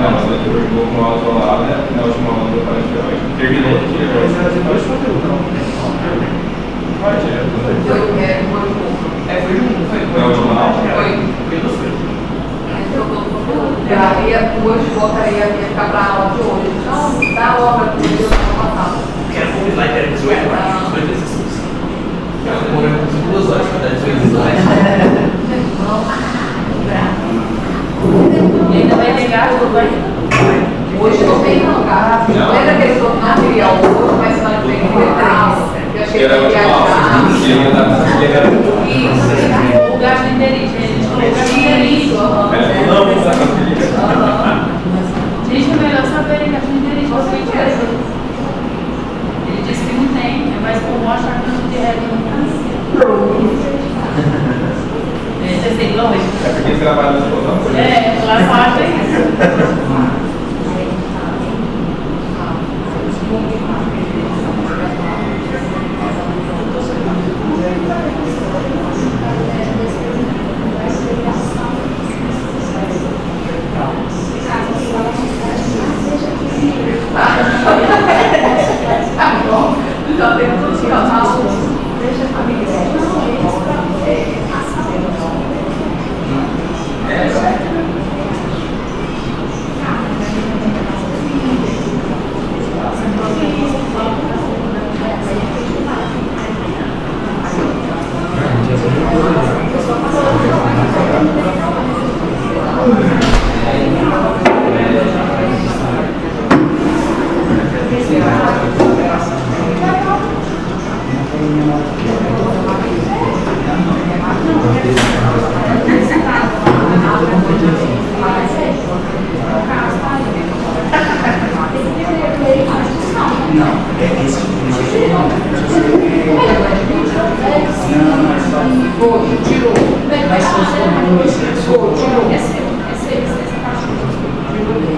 Não, mas eu vou com uma aula lá, né? Na última aula do Palestina, terminou o dia.
Mas era de dois conteúdos, não?
Vai direto.
Foi junto, foi.
Na última aula?
Foi.
Eu não sei.
Hoje voltaria a ficar para a aula de hoje. Então, dá obra para o Deus na passada.
Quero convidar ele 18 exercícios. Moramos 2 horas para dar 18 exercícios.
E ainda vai ligar tudo aí?
Hoje não tem não, cara. Lembra que eles não queria hoje, mas semana que vem que ter 3. Eu achei que
Era a
ia
última aula.
viajar.
O gasto inteligente. O gasto inteligente.
Não, não sabe.
Gente, é melhor saber gasto inteligente. Ele disse que não tem, mas por mostra a canto de regra não tem. Vocês têm lógica?
É porque eles trabalham nas duas.
É, lá embaixo é isso.
Então, tem todos os canais. Deixa a família.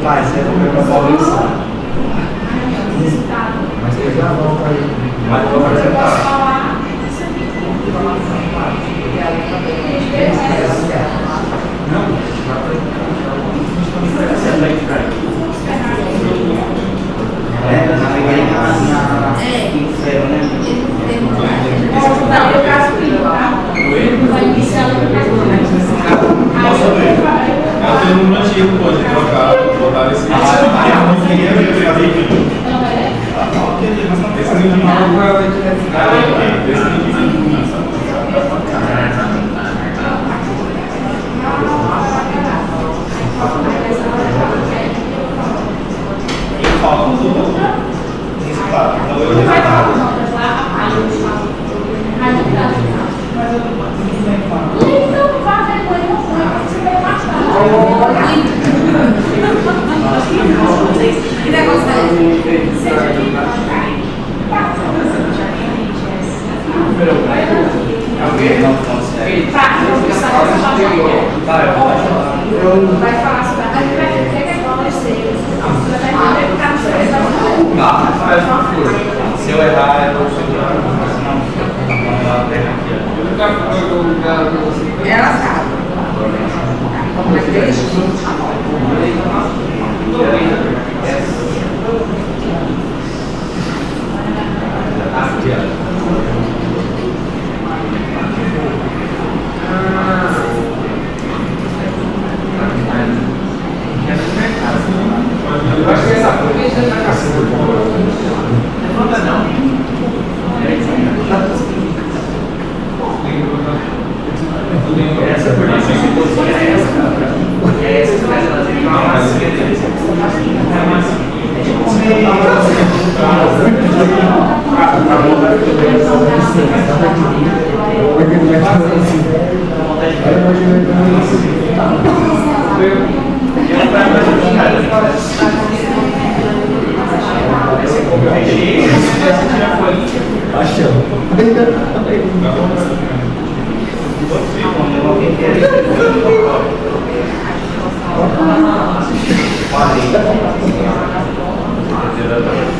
Vai, você vai para a Paulista. Mas eu já volto aí. Mas eu vou apresentar.
Não, eu caso filho, tá? Vai iniciar no caso.
Posso ver? Eu tenho um antigo, pode trocar, botar esse.
Que negócio é
Vai falar sobre a gente vai ver que acontecer.
Se eu errar, eu vou
ela sabe.
Eu acho que essa coisa tá cacete.
Levanta não. Essa por isso que você é essa, cara. É essa que vai fazer uma massinha deles. É massinha.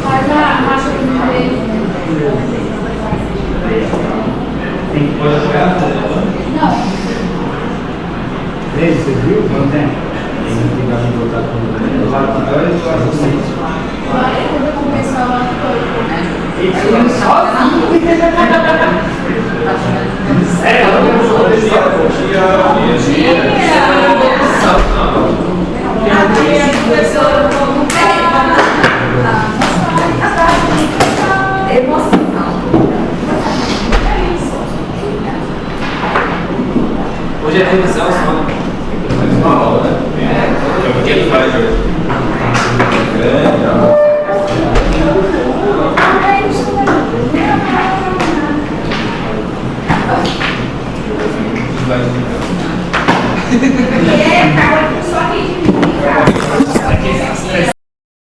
Faz a marcha do
Tem coisa
Quando começar lá no corpo, né?
Hoje é revisão só. Uma aula, né?
É o que ele faz hoje.
E